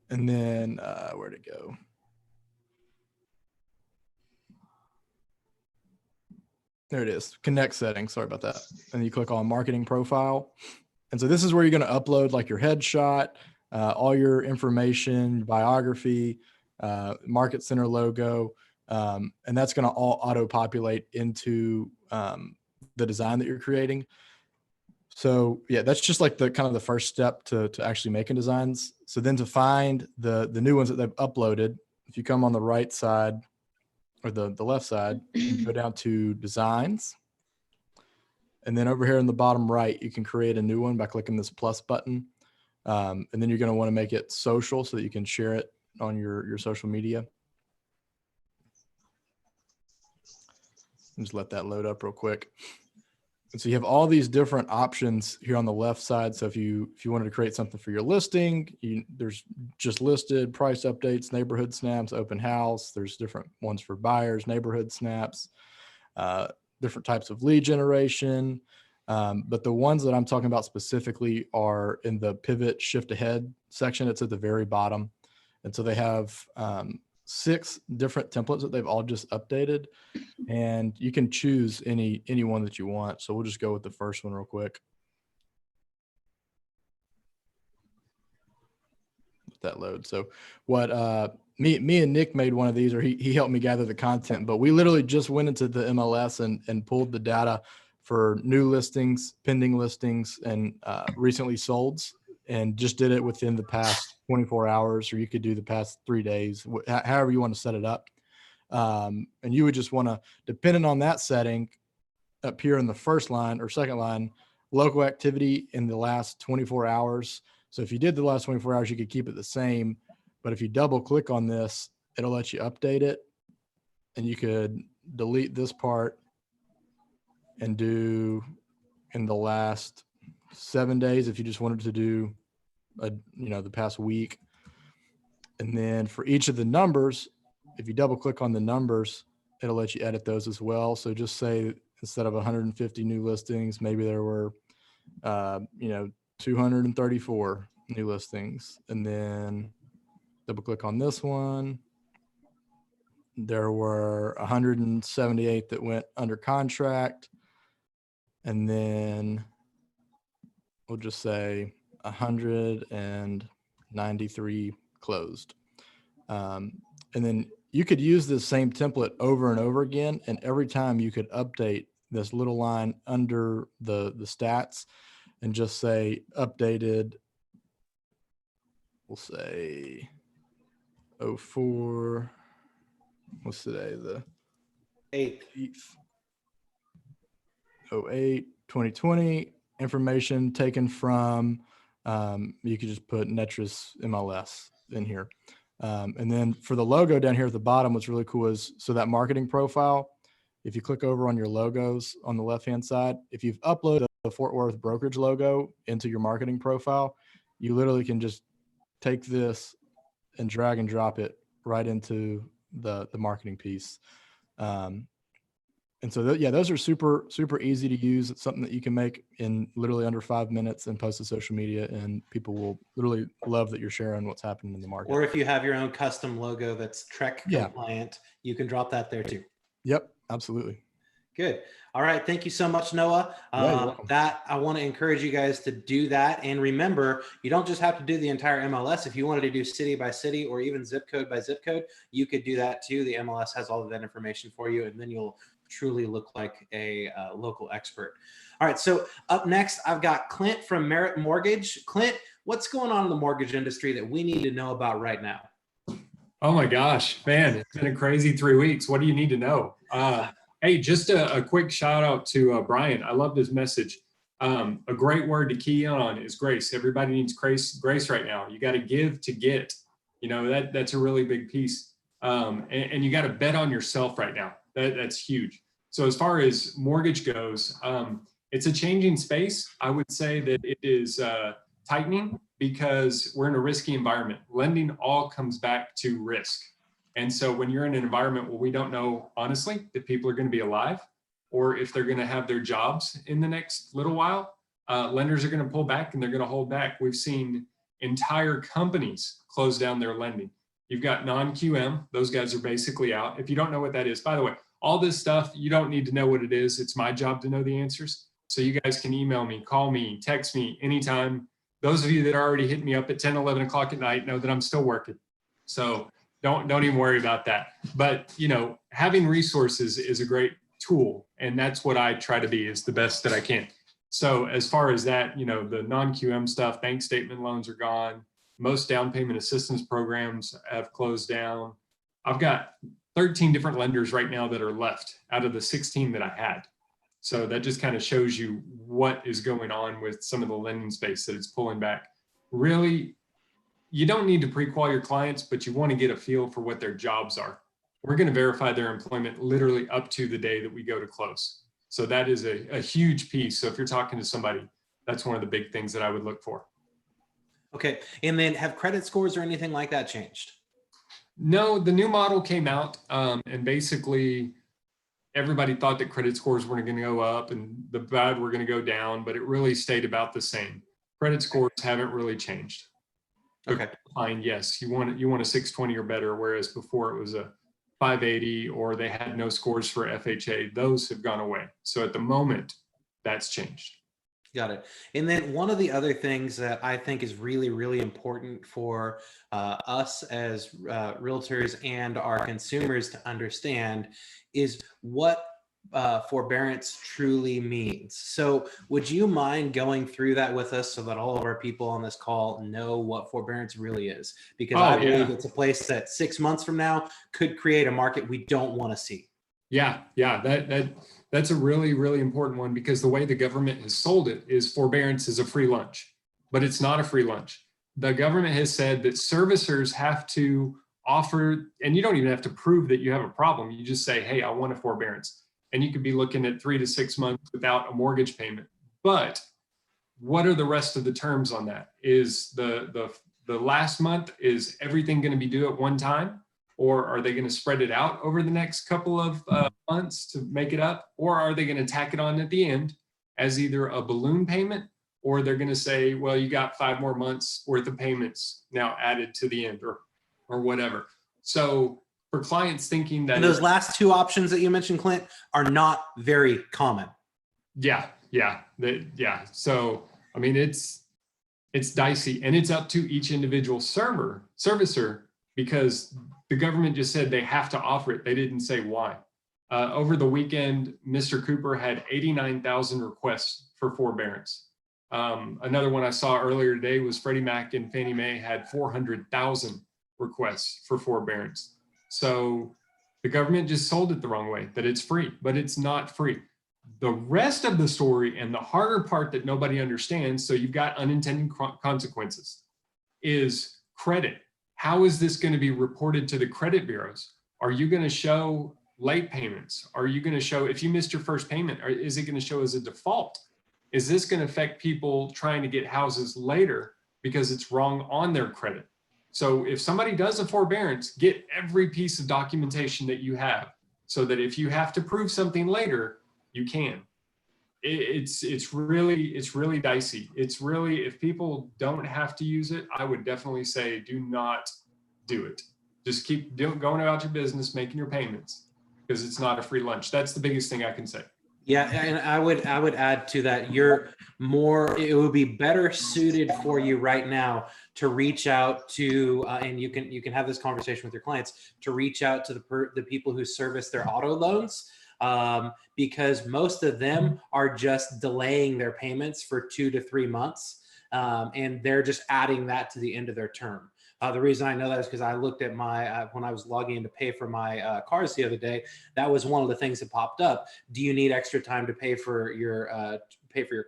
S9: And then where'd it go? There it is, connect settings, sorry about that. And you click on marketing profile. And so this is where you're gonna upload like your headshot, all your information, biography, Market Center logo, and that's gonna all auto-populate into the design that you're creating. So yeah, that's just like the kind of the first step to actually making designs. So then to find the new ones that they've uploaded, if you come on the right side or the left side, you go down to designs. And then over here in the bottom right, you can create a new one by clicking this plus button. And then you're going to want to make it social so that you can share it on your social media. Just let that load up real quick. And so you have all these different options here on the left side. So if you wanted to create something for your listing, there's just listed, price updates, neighborhood snaps, open house. There's different ones for buyers, neighborhood snaps, different types of lead generation. But the ones that I'm talking about specifically are in the pivot shift ahead section. It's at the very bottom. And so they have 6 different templates that they've all just updated, and you can choose any one that you want. So we'll just go with the first one real quick. Let that load. So what me and Nick made one of these, or he helped me gather the content, but we literally just went into the MLS and pulled the data for new listings, pending listings, and recently solds, and just did it within the past 24 hours, or you could do the past 3 days, however you want to set it up. And you would just want to, depending on that setting, up here in the first line or second line, local activity in the last 24 hours. So if you did the last 24 hours, you could keep it the same. But if you double click on this, it'll let you update it. And you could delete this part and do in the last 7 days if you just wanted to do the past week. And then for each of the numbers, if you double click on the numbers, it'll let you edit those as well. So just say instead of 150 new listings, maybe there were 234 new listings. And then double click on this one, there were 178 that went under contract. And then we'll just say 193 closed. And then you could use this same template over and over again. And every time you could update this little line under the stats and just say updated, we'll say 04, what's today? The
S6: 8th.
S9: 08, 2020, information taken from, you could just put Netris MLS in here. And then for the logo down here at the bottom, what's really cool is, so that marketing profile, if you click over on your logos on the left-hand side, if you've uploaded the Fort Worth brokerage logo into your marketing profile, you literally can just take this and drag and drop it right into the marketing piece. And so, those are super, super easy to use. It's something that you can make in literally under 5 minutes and post to social media, and people will literally love that you're sharing what's happening in the market.
S6: Or if you have your own custom logo that's Trek compliant, you can drop that there too.
S9: Yep, absolutely.
S6: Good. All right. Thank you so much, Noah. That I want to encourage you guys to do that. And remember, you don't just have to do the entire MLS. If you wanted to do city by city or even zip code by zip code, you could do that too. The MLS has all of that information for you, and then you'll truly look like a local expert. All right. So up next, I've got Clint from Merit Mortgage. Clint, what's going on in the mortgage industry that we need to know about right now?
S10: Oh my gosh, man, it's been a crazy 3 weeks. What do you need to know? Hey, just a quick shout out to Brian. I loved his message. A great word to key in on is grace. Everybody needs grace right now. You got to give to get. You know, that's a really big piece. And you got to bet on yourself right now. That's huge. So as far as mortgage goes, it's a changing space. I would say that it is tightening because we're in a risky environment. Lending all comes back to risk. And so when you're in an environment where we don't know, honestly, that people are going to be alive or if they're going to have their jobs in the next little while, lenders are going to pull back and they're going to hold back. We've seen entire companies close down their lending. You've got non-QM. Those guys are basically out. If you don't know what that is, by the way, all this stuff, you don't need to know what it is. It's my job to know the answers. So you guys can email me, call me, text me anytime. Those of you that are already hitting me up at 10, 11 o'clock at night know that I'm still working. So don't even worry about that. But, you know, having resources is a great tool. And that's what I try to be, is the best that I can. So as far as that, you know, the non-QM stuff, bank statement loans are gone. Most down payment assistance programs have closed down. I've got 13 different lenders right now that are left out of the 16 that I had. So that just kind of shows you what is going on with some of the lending space, that it's pulling back. Really, you don't need to pre-qual your clients, but you want to get a feel for what their jobs are. We're going to verify their employment literally up to the day that we go to close. So that is a huge piece. So if you're talking to somebody, that's one of the big things that I would look for.
S6: Okay. And then have credit scores or anything like that changed?
S10: No, the new model came out, and basically everybody thought that credit scores were going to go up and the bad were going to go down, but it really stayed about the same. Credit scores haven't really changed.
S6: Okay.
S10: Fine. Yes. You want a 620 or better, whereas before it was a 580, or they had no scores for FHA. Those have gone away. So at the moment, that's changed.
S6: Got it. And then one of the other things that I think is really, really important for us as realtors and our consumers to understand is what forbearance truly means. So would you mind going through that with us so that all of our people on this call know what forbearance really is? Because I believe it's a place that 6 months from now could create a market we don't want to see.
S10: Yeah, that's a really, really important one, because the way the government has sold it is forbearance is a free lunch, but it's not a free lunch. The government has said that servicers have to offer, and you don't even have to prove that you have a problem. You just say, hey, I want a forbearance. And you could be looking at 3 to 6 months without a mortgage payment. But what are the rest of the terms on that? Is the last month, is everything going to be due at one time? Or are they going to spread it out over the next couple of months to make it up? Or are they going to tack it on at the end as either a balloon payment, or they're going to say, well, you got 5 more months worth of payments now added to the end, or whatever. So for clients thinking that—
S6: And those last two options that you mentioned, Clint, are not very common.
S10: Yeah. So, I mean, it's dicey, and it's up to each individual servicer, because the government just said they have to offer it. They didn't say why. Over the weekend, Mr. Cooper had 89,000 requests for forbearance. Another one I saw earlier today was Freddie Mac and Fannie Mae had 400,000 requests for forbearance. So the government just sold it the wrong way, that it's free, but it's not free. The rest of the story, and the harder part that nobody understands, so you've got unintended consequences, is credit. How is this going to be reported to the credit bureaus? Are you going to show late payments? Are you going to show, if you missed your first payment, or is it going to show as a default? Is this going to affect people trying to get houses later because it's wrong on their credit? So if somebody does a forbearance, get every piece of documentation that you have, so that if you have to prove something later, you can. It's really dicey. It's really, if people don't have to use it, I would definitely say do not do it. Just keep going about your business, making your payments, because it's not a free lunch. That's the biggest thing I can say.
S6: Yeah, and I would add to that, it would be better suited for you right now to reach out to, and you can have this conversation with your clients, to reach out to the people who service their auto loans, because most of them are just delaying their payments for 2 to 3 months, and they're just adding that to the end of their term. The reason I know that is because I looked at my, when I was logging in to pay for my cars the other day, that was one of the things that popped up. Do you need extra time to pay for your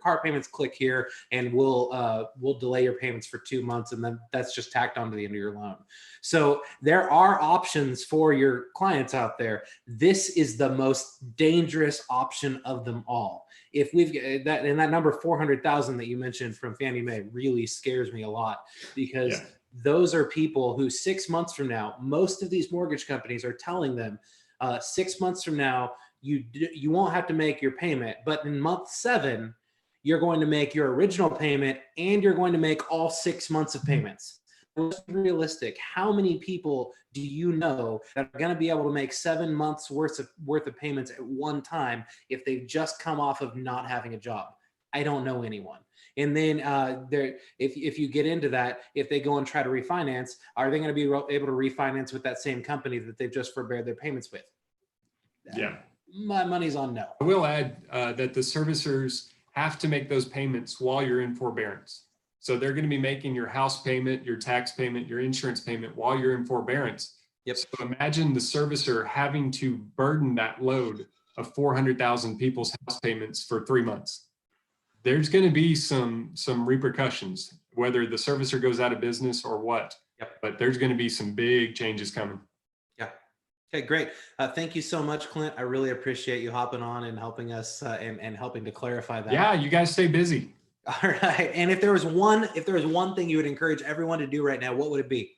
S6: car payments? Click here and we'll delay your payments for 2 months, and then that's just tacked on to the end of your loan. So there are options for your clients out there. This is the most dangerous option of them all. If we've that, and that number 400,000 that you mentioned from Fannie Mae really scares me a lot, because those are people who 6 months from now, most of these mortgage companies are telling them 6 months from now, you won't have to make your payment, but in month 7, you're going to make your original payment and you're going to make all 6 months of payments. Let's be realistic. How many people do you know that are going to be able to make 7 months worth of payments at one time if they've just come off of not having a job? I don't know anyone. And then if you get into that, if they go and try to refinance, are they going to be able to refinance with that same company that they've just forbeared their payments with?
S10: Yeah.
S6: my money's on no.
S10: I will add that the servicers have to make those payments while you're in forbearance. So they're going to be making your house payment, your tax payment, your insurance payment while you're in forbearance.
S6: Yep.
S10: So imagine the servicer having to burden that load of 400,000 people's house payments for 3 months. There's going to be some repercussions, whether the servicer goes out of business or what.
S6: Yep.
S10: But there's going to be some big changes coming.
S6: Yeah. Okay, great. Thank you so much, Clint. I really appreciate you hopping on and helping us and helping to clarify that.
S10: Yeah, you guys stay busy.
S6: All right. And if there was one thing you would encourage everyone to do right now, what would it be?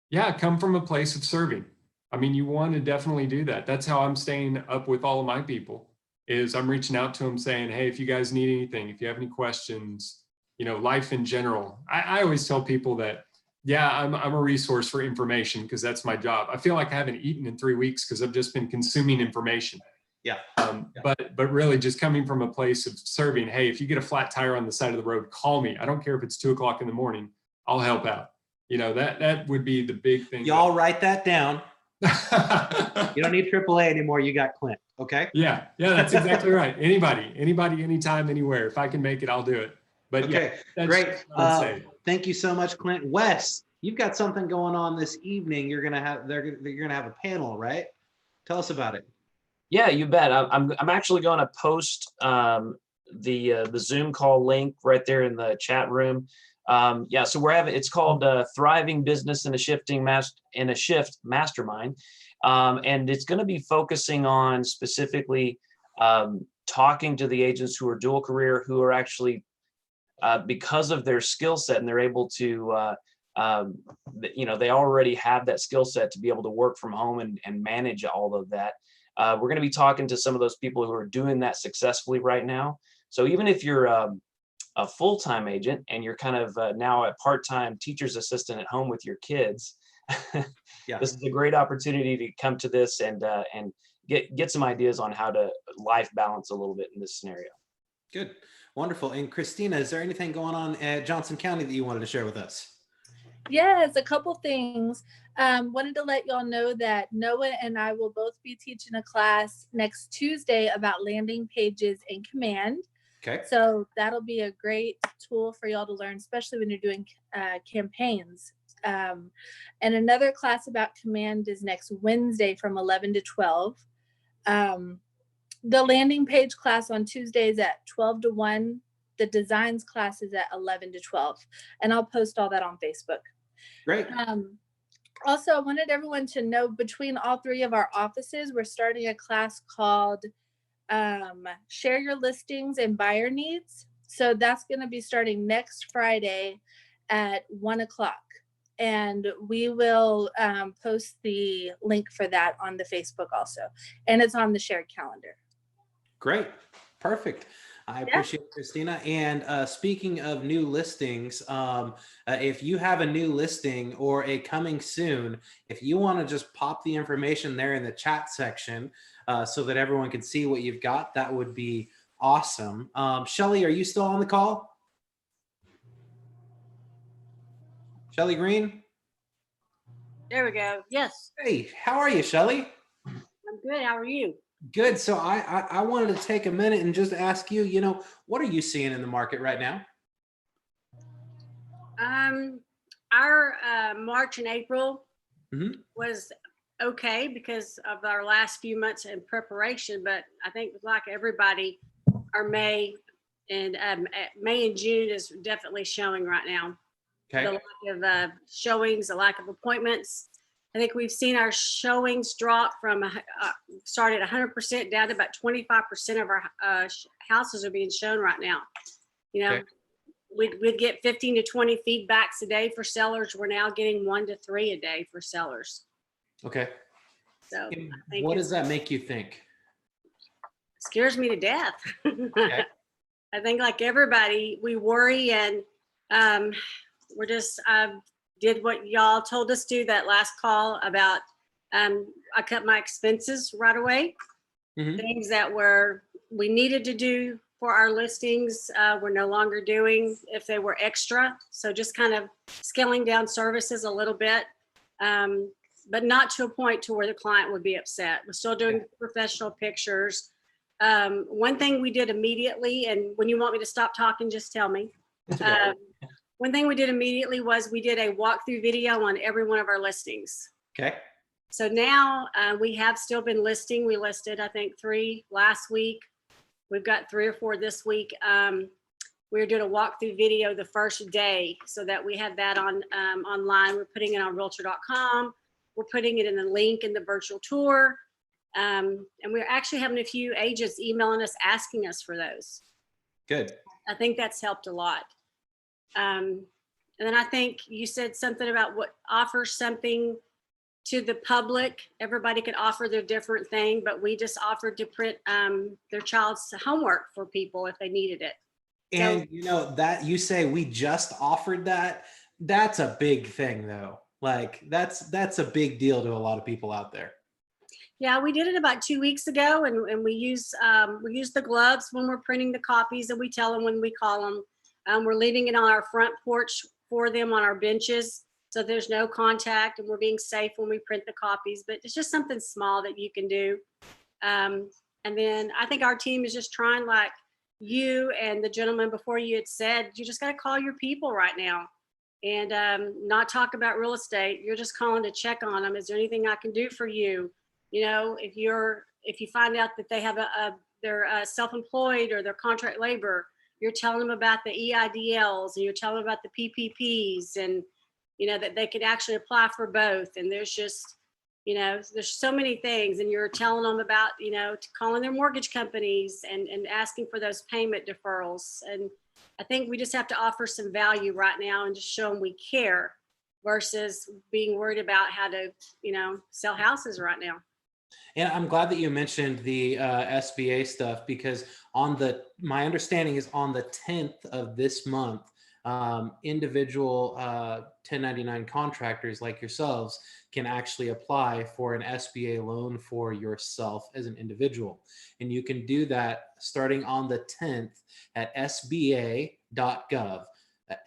S10: Yeah, come from a place of serving. I mean, you want to definitely do that. That's how I'm staying up with all of my people, is I'm reaching out to them saying, hey, if you guys need anything, if you have any questions, you know, life in general. I always tell people that, yeah, I'm a resource for information because that's my job. I feel like I haven't eaten in 3 weeks because I've just been consuming information.
S6: Yeah.
S10: But really just coming from a place of serving, hey, if you get a flat tire on the side of the road, call me. I don't care if it's 2 o'clock in the morning, I'll help out. You know, that would be the big thing.
S6: Y'all write that down. You don't need AAA anymore. You got Clint. Okay.
S10: Yeah, that's exactly right. Anybody, anytime, anywhere. If I can make it, I'll do it. But
S6: okay,
S10: yeah,
S6: great. Thank you so much, Clint. Wes, you've got something going on this evening. You're gonna have a panel, right? Tell us about it.
S11: Yeah, you bet. I'm actually going to post the Zoom call link right there in the chat room. Yeah, so it's called Thriving Business in a Shift Mastermind, and it's going to be focusing on specifically talking to the agents who are dual career, who are actually because of their skill set, and they're able to they already have that skill set to be able to work from home and manage all of that. We're going to be talking to some of those people who are doing that successfully right now. So even if you're a full-time agent and you're kind of now a part-time teacher's assistant at home with your kids,
S6: yeah,
S11: this is a great opportunity to come to this and get some ideas on how to life balance a little bit in this scenario.
S6: Good, wonderful. And Christina, is there anything going on at Johnson County that you wanted to share with us?
S12: Yes, a couple things. Wanted to let y'all know that Noah and I will both be teaching a class next Tuesday about landing pages in Command.
S6: Okay.
S12: So that'll be a great tool for y'all to learn, especially when you're doing campaigns. And another class about Command is next Wednesday from 11 to 12. The landing page class on Tuesdays at 12 to 1. The designs class is at 11 to 12. And I'll post all that on Facebook.
S6: Great.
S12: Also, I wanted everyone to know between all 3 of our offices, we're starting a class called Share Your Listings and Buyer Needs. So that's going to be starting next Friday at 1 o'clock. And we will post the link for that on the Facebook also. And it's on the shared calendar.
S6: Great. Perfect. I appreciate it, Christina. And speaking of new listings, if you have a new listing or a coming soon, if you want to just pop the information there in the chat section so that everyone can see what you've got, that would be awesome. Shelly, are you still on the call? Shelly Green?
S13: There we go. Yes.
S6: Hey, how are you, Shelly?
S13: I'm good. How are you?
S6: Good. So I wanted to take a minute and just ask you, what are you seeing in the market right now?
S13: Our March and April was okay because of our last few months in preparation, but I think like everybody, our May and June is definitely showing right now.
S6: Okay.
S13: The lack of showings, the lack of appointments. I think we've seen our showings drop from started 100% down to about 25% of our houses are being shown right now.
S6: Okay.
S13: We'd get 15 to 20 feedbacks a day for sellers. We're now getting 1 to 3 a day for sellers.
S6: Okay.
S13: So
S6: And
S13: I think
S6: what does that make you think?
S13: scares me to death.
S6: Okay.
S13: I think like everybody, we worry and we're just did what y'all told us to that last call about I cut my expenses right away. Things that we needed to do for our listings, we're no longer doing if they were extra. So just kind of scaling down services a little bit. but not to a point to where the client would be upset. We're still doing professional pictures. One thing we did immediately, and when you want me to stop talking, just tell me. One thing we did immediately was we did a walkthrough video on every one of our listings.
S6: Okay.
S13: So now we have still been listing. We listed, I think, 3 last week. We've got 3 or 4 this week. We're doing a walkthrough video the first day so that we have that on online. We're putting it on realtor.com. We're putting it in the link in the virtual tour. And we're actually having a few agents emailing us, asking us for those.
S6: Good.
S13: I think that's helped a lot. And then I think you said something about what offers something to the public. Everybody could offer their different thing, but we just offered to print their child's homework for people if they needed it.
S6: And
S13: So,
S6: you know that you say we just offered that. That's a big thing, though. Like that's a big deal to a lot of people out there.
S13: yeah, we did it about 2 weeks ago, and we use the gloves when we're printing the copies, and we tell them when we call them. We're leaving it on our front porch for them on our benches, so there's no contact, and we're being safe when we print the copies. But it's just something small that you can do. And then I think our team is just trying, like you and the gentleman before you had said, you just got to call your people right now and not talk about real estate. You're just calling to check on them. Is there anything I can do for you? You know, if you find out that they have they're self-employed or they're contract labor, you're telling them about the EIDLs and you're telling them about the PPPs, and you know that they could actually apply for both. And there's just, you know, there's so many things, and you're telling them about, you know, calling their mortgage companies and asking for those payment deferrals. And I think we just have to offer some value right now and just show them we care versus being worried about how to, you know, sell houses right now.
S6: And I'm glad that you mentioned the SBA stuff, because my understanding is on the 10th of this month, individual 1099 contractors like yourselves can actually apply for an SBA loan for yourself as an individual. And you can do that starting on the 10th at sba.gov.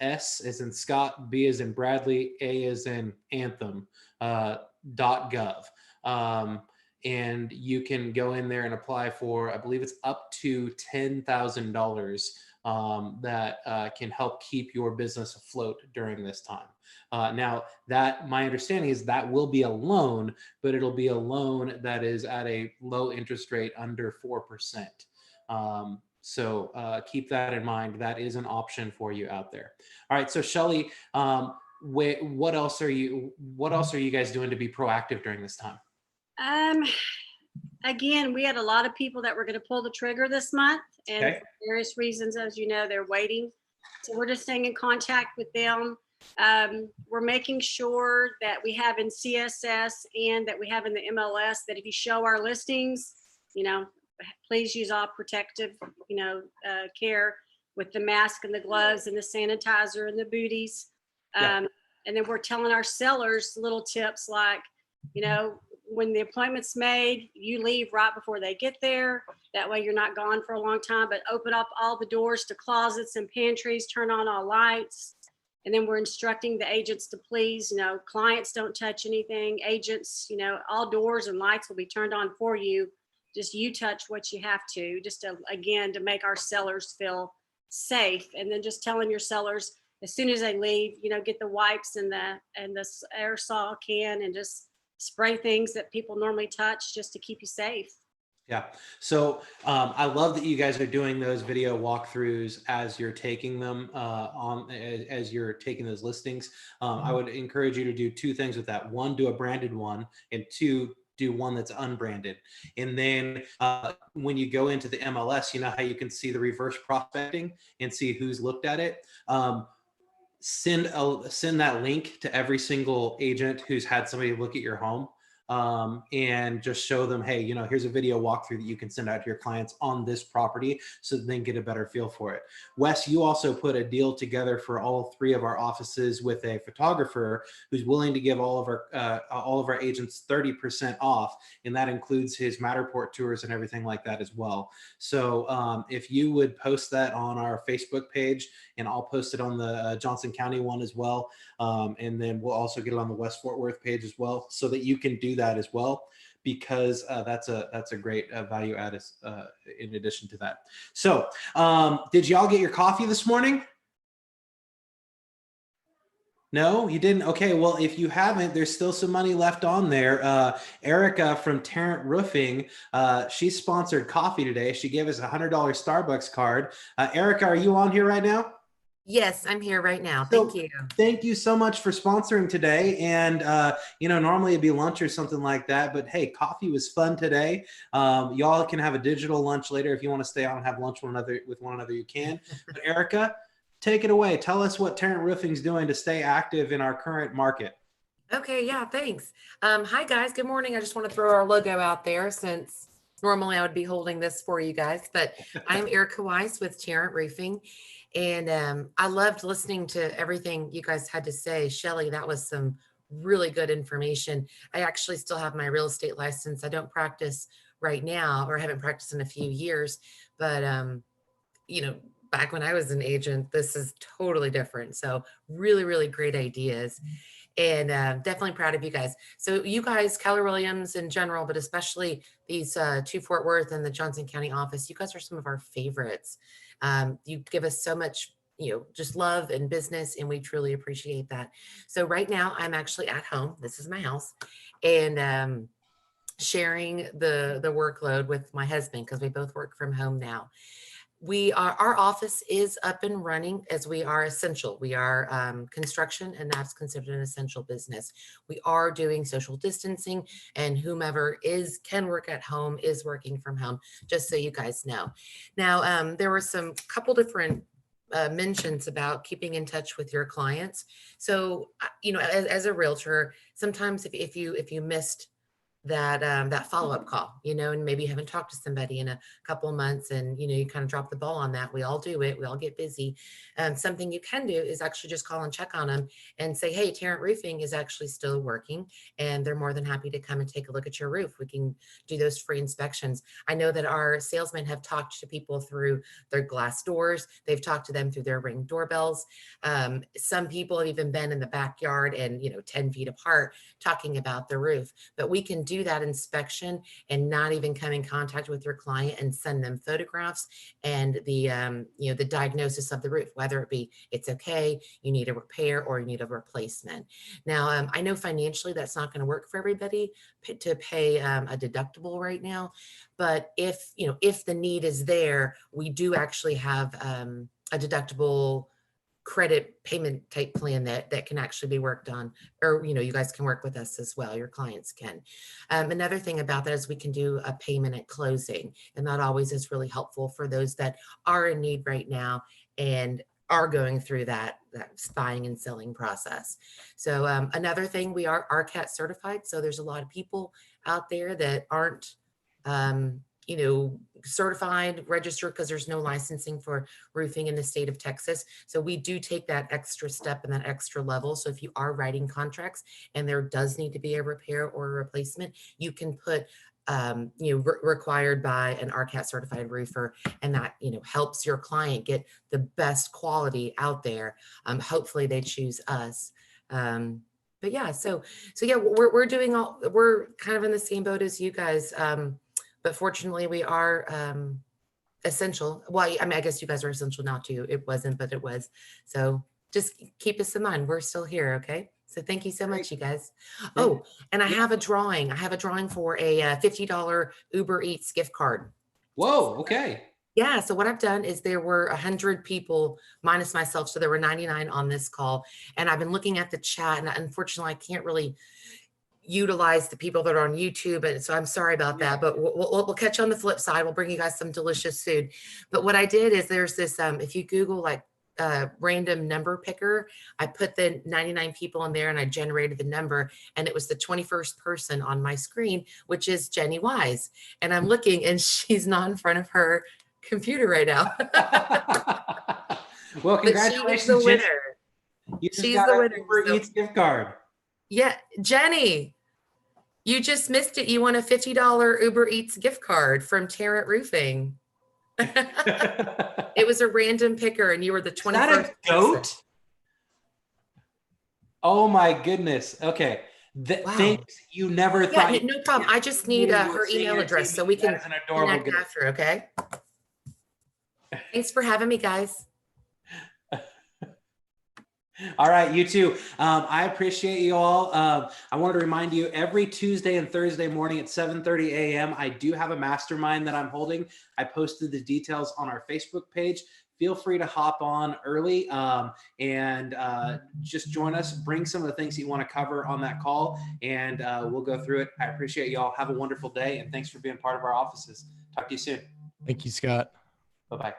S6: S as in Scott, B as in Bradley, A as in Anthem, .gov. And you can go in there and apply for, I believe it's up to $10,000 that can help keep your business afloat during this time. Now, that my understanding is that will be a loan, but it'll be a loan that is at a low interest rate under 4%. So keep that in mind. That is an option for you out there. All right, so Shelly, what else are you guys doing to be proactive during this time?
S13: Again, we had a lot of people that were going to pull the trigger this month, and
S6: Okay.
S13: for various reasons, as you know, they're waiting. So we're just staying in contact with them. We're making sure that we have in CSS and that we have in the MLS that if you show our listings, you know, please use all protective, you know, care with the mask and the gloves and the sanitizer and the booties.
S6: Yeah.
S13: And then we're telling our sellers little tips like, you know, when the appointment's made, you leave right before they get there. That way you're not gone for a long time, but open up all the doors to closets and pantries, turn on all lights. And then we're instructing the agents to please, you know, clients don't touch anything. Agents, you know, all doors and lights will be turned on for you. Just you touch what you have to, just to, again, to make our sellers feel safe. And then just telling your sellers as soon as they leave, you know, get the wipes and the aerosol can and just spray things that people normally touch just to keep you safe.
S6: Yeah. So I love that you guys are doing those video walkthroughs as you're taking them as you're taking those listings. I would encourage you to do 2 things with that. 1, do a branded one, and 2, do one that's unbranded. And then when you go into the MLS, you know how you can see the reverse prospecting and see who's looked at it. Send that link to every single agent who's had somebody look at your home. and just show them, hey, here's a video walkthrough that you can send out to your clients on this property so that they can get a better feel for it. Wes, you also put a deal together for all 3 of our offices with a photographer who's willing to give all of our agents 30% off, and that includes his Matterport tours and everything like that as well. So if you would post that on our Facebook page, and I'll post it on the Johnson County one as well, and then we'll also get it on the West Fort Worth page as well, so that you can do that as well, because that's a great value add in addition to that. So did y'all get your coffee this morning? No, you didn't? Okay, well, if you haven't, there's still some money left on there. Erica from Tarrant Roofing, she sponsored coffee today. She gave us a $100 Starbucks card. Erica, are you on here right now?
S14: Yes, I'm here right now. Thank you.
S6: Thank you so much for sponsoring today. And, normally it'd be lunch or something like that, but hey, coffee was fun today. Y'all can have a digital lunch later. If you want to stay on and have lunch with one another, you can. But Erica, take it away. Tell us what Tarrant Roofing is doing to stay active in our current market.
S14: Okay, yeah, thanks. Hi guys, good morning. I just want to throw our logo out there since normally I would be holding this for you guys, but I'm Erica Weiss with Tarrant Roofing. And I loved listening to everything you guys had to say. Shelly, that was some really good information. I actually still have my real estate license. I don't practice right now, or haven't practiced in a few years, but back when I was an agent, this is totally different. So really, really great ideas. And definitely proud of you guys. So you guys, Keller Williams in general, but especially these 2 Fort Worth and the Johnson County office, you guys are some of our favorites. You give us so much, just love and business, and we truly appreciate that. So right now I'm actually at home. This is my house, and sharing the workload with my husband because we both work from home now. Our office is up and running as we are essential. We are construction, and that's considered an essential business. We are doing social distancing, and whomever can work at home is working from home, just so you guys know. Now, there were some couple different mentions about keeping in touch with your clients. So, as a realtor, sometimes if you missed that follow-up call, and maybe you haven't talked to somebody in a couple of months, and you kind of drop the ball on that. We all do it. We all get busy. Something you can do is actually just call and check on them and say, hey, Tarrant Roofing is actually still working, and they're more than happy to come and take a look at your roof. We can do those free inspections. I know that our salesmen have talked to people through their glass doors. They've talked to them through their Ring doorbells. Some people have even been in the backyard and 10 feet apart talking about the roof. But we can do that inspection and not even come in contact with your client and send them photographs and the diagnosis of the roof, whether it be it's okay, you need a repair, or you need a replacement. Now, I know financially that's not going to work for everybody to pay a deductible right now, but if the need is there, we do actually have a deductible credit payment type plan that can actually be worked on, or you guys can work with us as well, your clients can. Another thing about that is we can do a payment at closing, and that always is really helpful for those that are in need right now and are going through that buying and selling process. So another thing, we are RCAT certified, so there's a lot of people out there that aren't certified, registered, because there's no licensing for roofing in the state of Texas. So we do take that extra step and that extra level. So if you are writing contracts and there does need to be a repair or a replacement, you can put required by an RCAT certified roofer, and that helps your client get the best quality out there. Hopefully they choose us. But yeah, so yeah, we're kind of in the same boat as you guys. But fortunately, we are essential. Well, I mean, I guess you guys are essential now too. It wasn't, but it was. So just keep us in mind. We're still here, okay? So thank you so much, you guys. Oh, and I have a drawing. I have a drawing for a $50 Uber Eats gift card.
S6: Whoa, okay.
S14: Yeah, so what I've done is there were 100 people minus myself, so there were 99 on this call. And I've been looking at the chat, and unfortunately, I can't really utilize the people that are on YouTube, and so I'm sorry about that, but we'll catch you on the flip side. We'll bring you guys some delicious food. But what I did is there's this, if you Google like random number picker. I put the 99 people in there and I generated the number, and it was the 21st person on my screen, which is Jenny Wise. And I'm looking and she's not in front of her computer right now.
S6: Well,
S14: But she is
S6: congratulations,
S14: the
S6: Jenny.
S14: winner.
S6: You just
S14: She's
S6: got
S14: the
S6: a
S14: winner.
S6: Uber
S14: So-
S6: Eats gift card.
S14: Yeah, Jenny, you just missed it. You won a $50 Uber Eats gift card from Tarrant Roofing. It was a random picker, and you were the 21st.
S6: Is that a
S14: person.
S6: goat? Oh my goodness. Okay.
S14: Wow.
S6: Things you never
S14: Yeah,
S6: thought.
S14: no problem. I just need her email address so we can
S6: That's an adorable
S14: connect
S6: gift.
S14: after, okay? Thanks for having me, guys.
S6: All right, you too. I appreciate you all. I wanted to remind you every Tuesday and Thursday morning at 7:30 a.m. I do have a mastermind that I'm holding. I posted the details on our Facebook page. Feel free to hop on early and just join us. Bring some of the things that you want to cover on that call, and we'll go through it. I appreciate you all. Have a wonderful day, and thanks for being part of our offices. Talk to you soon.
S9: Thank you, Scott.
S6: Bye-bye.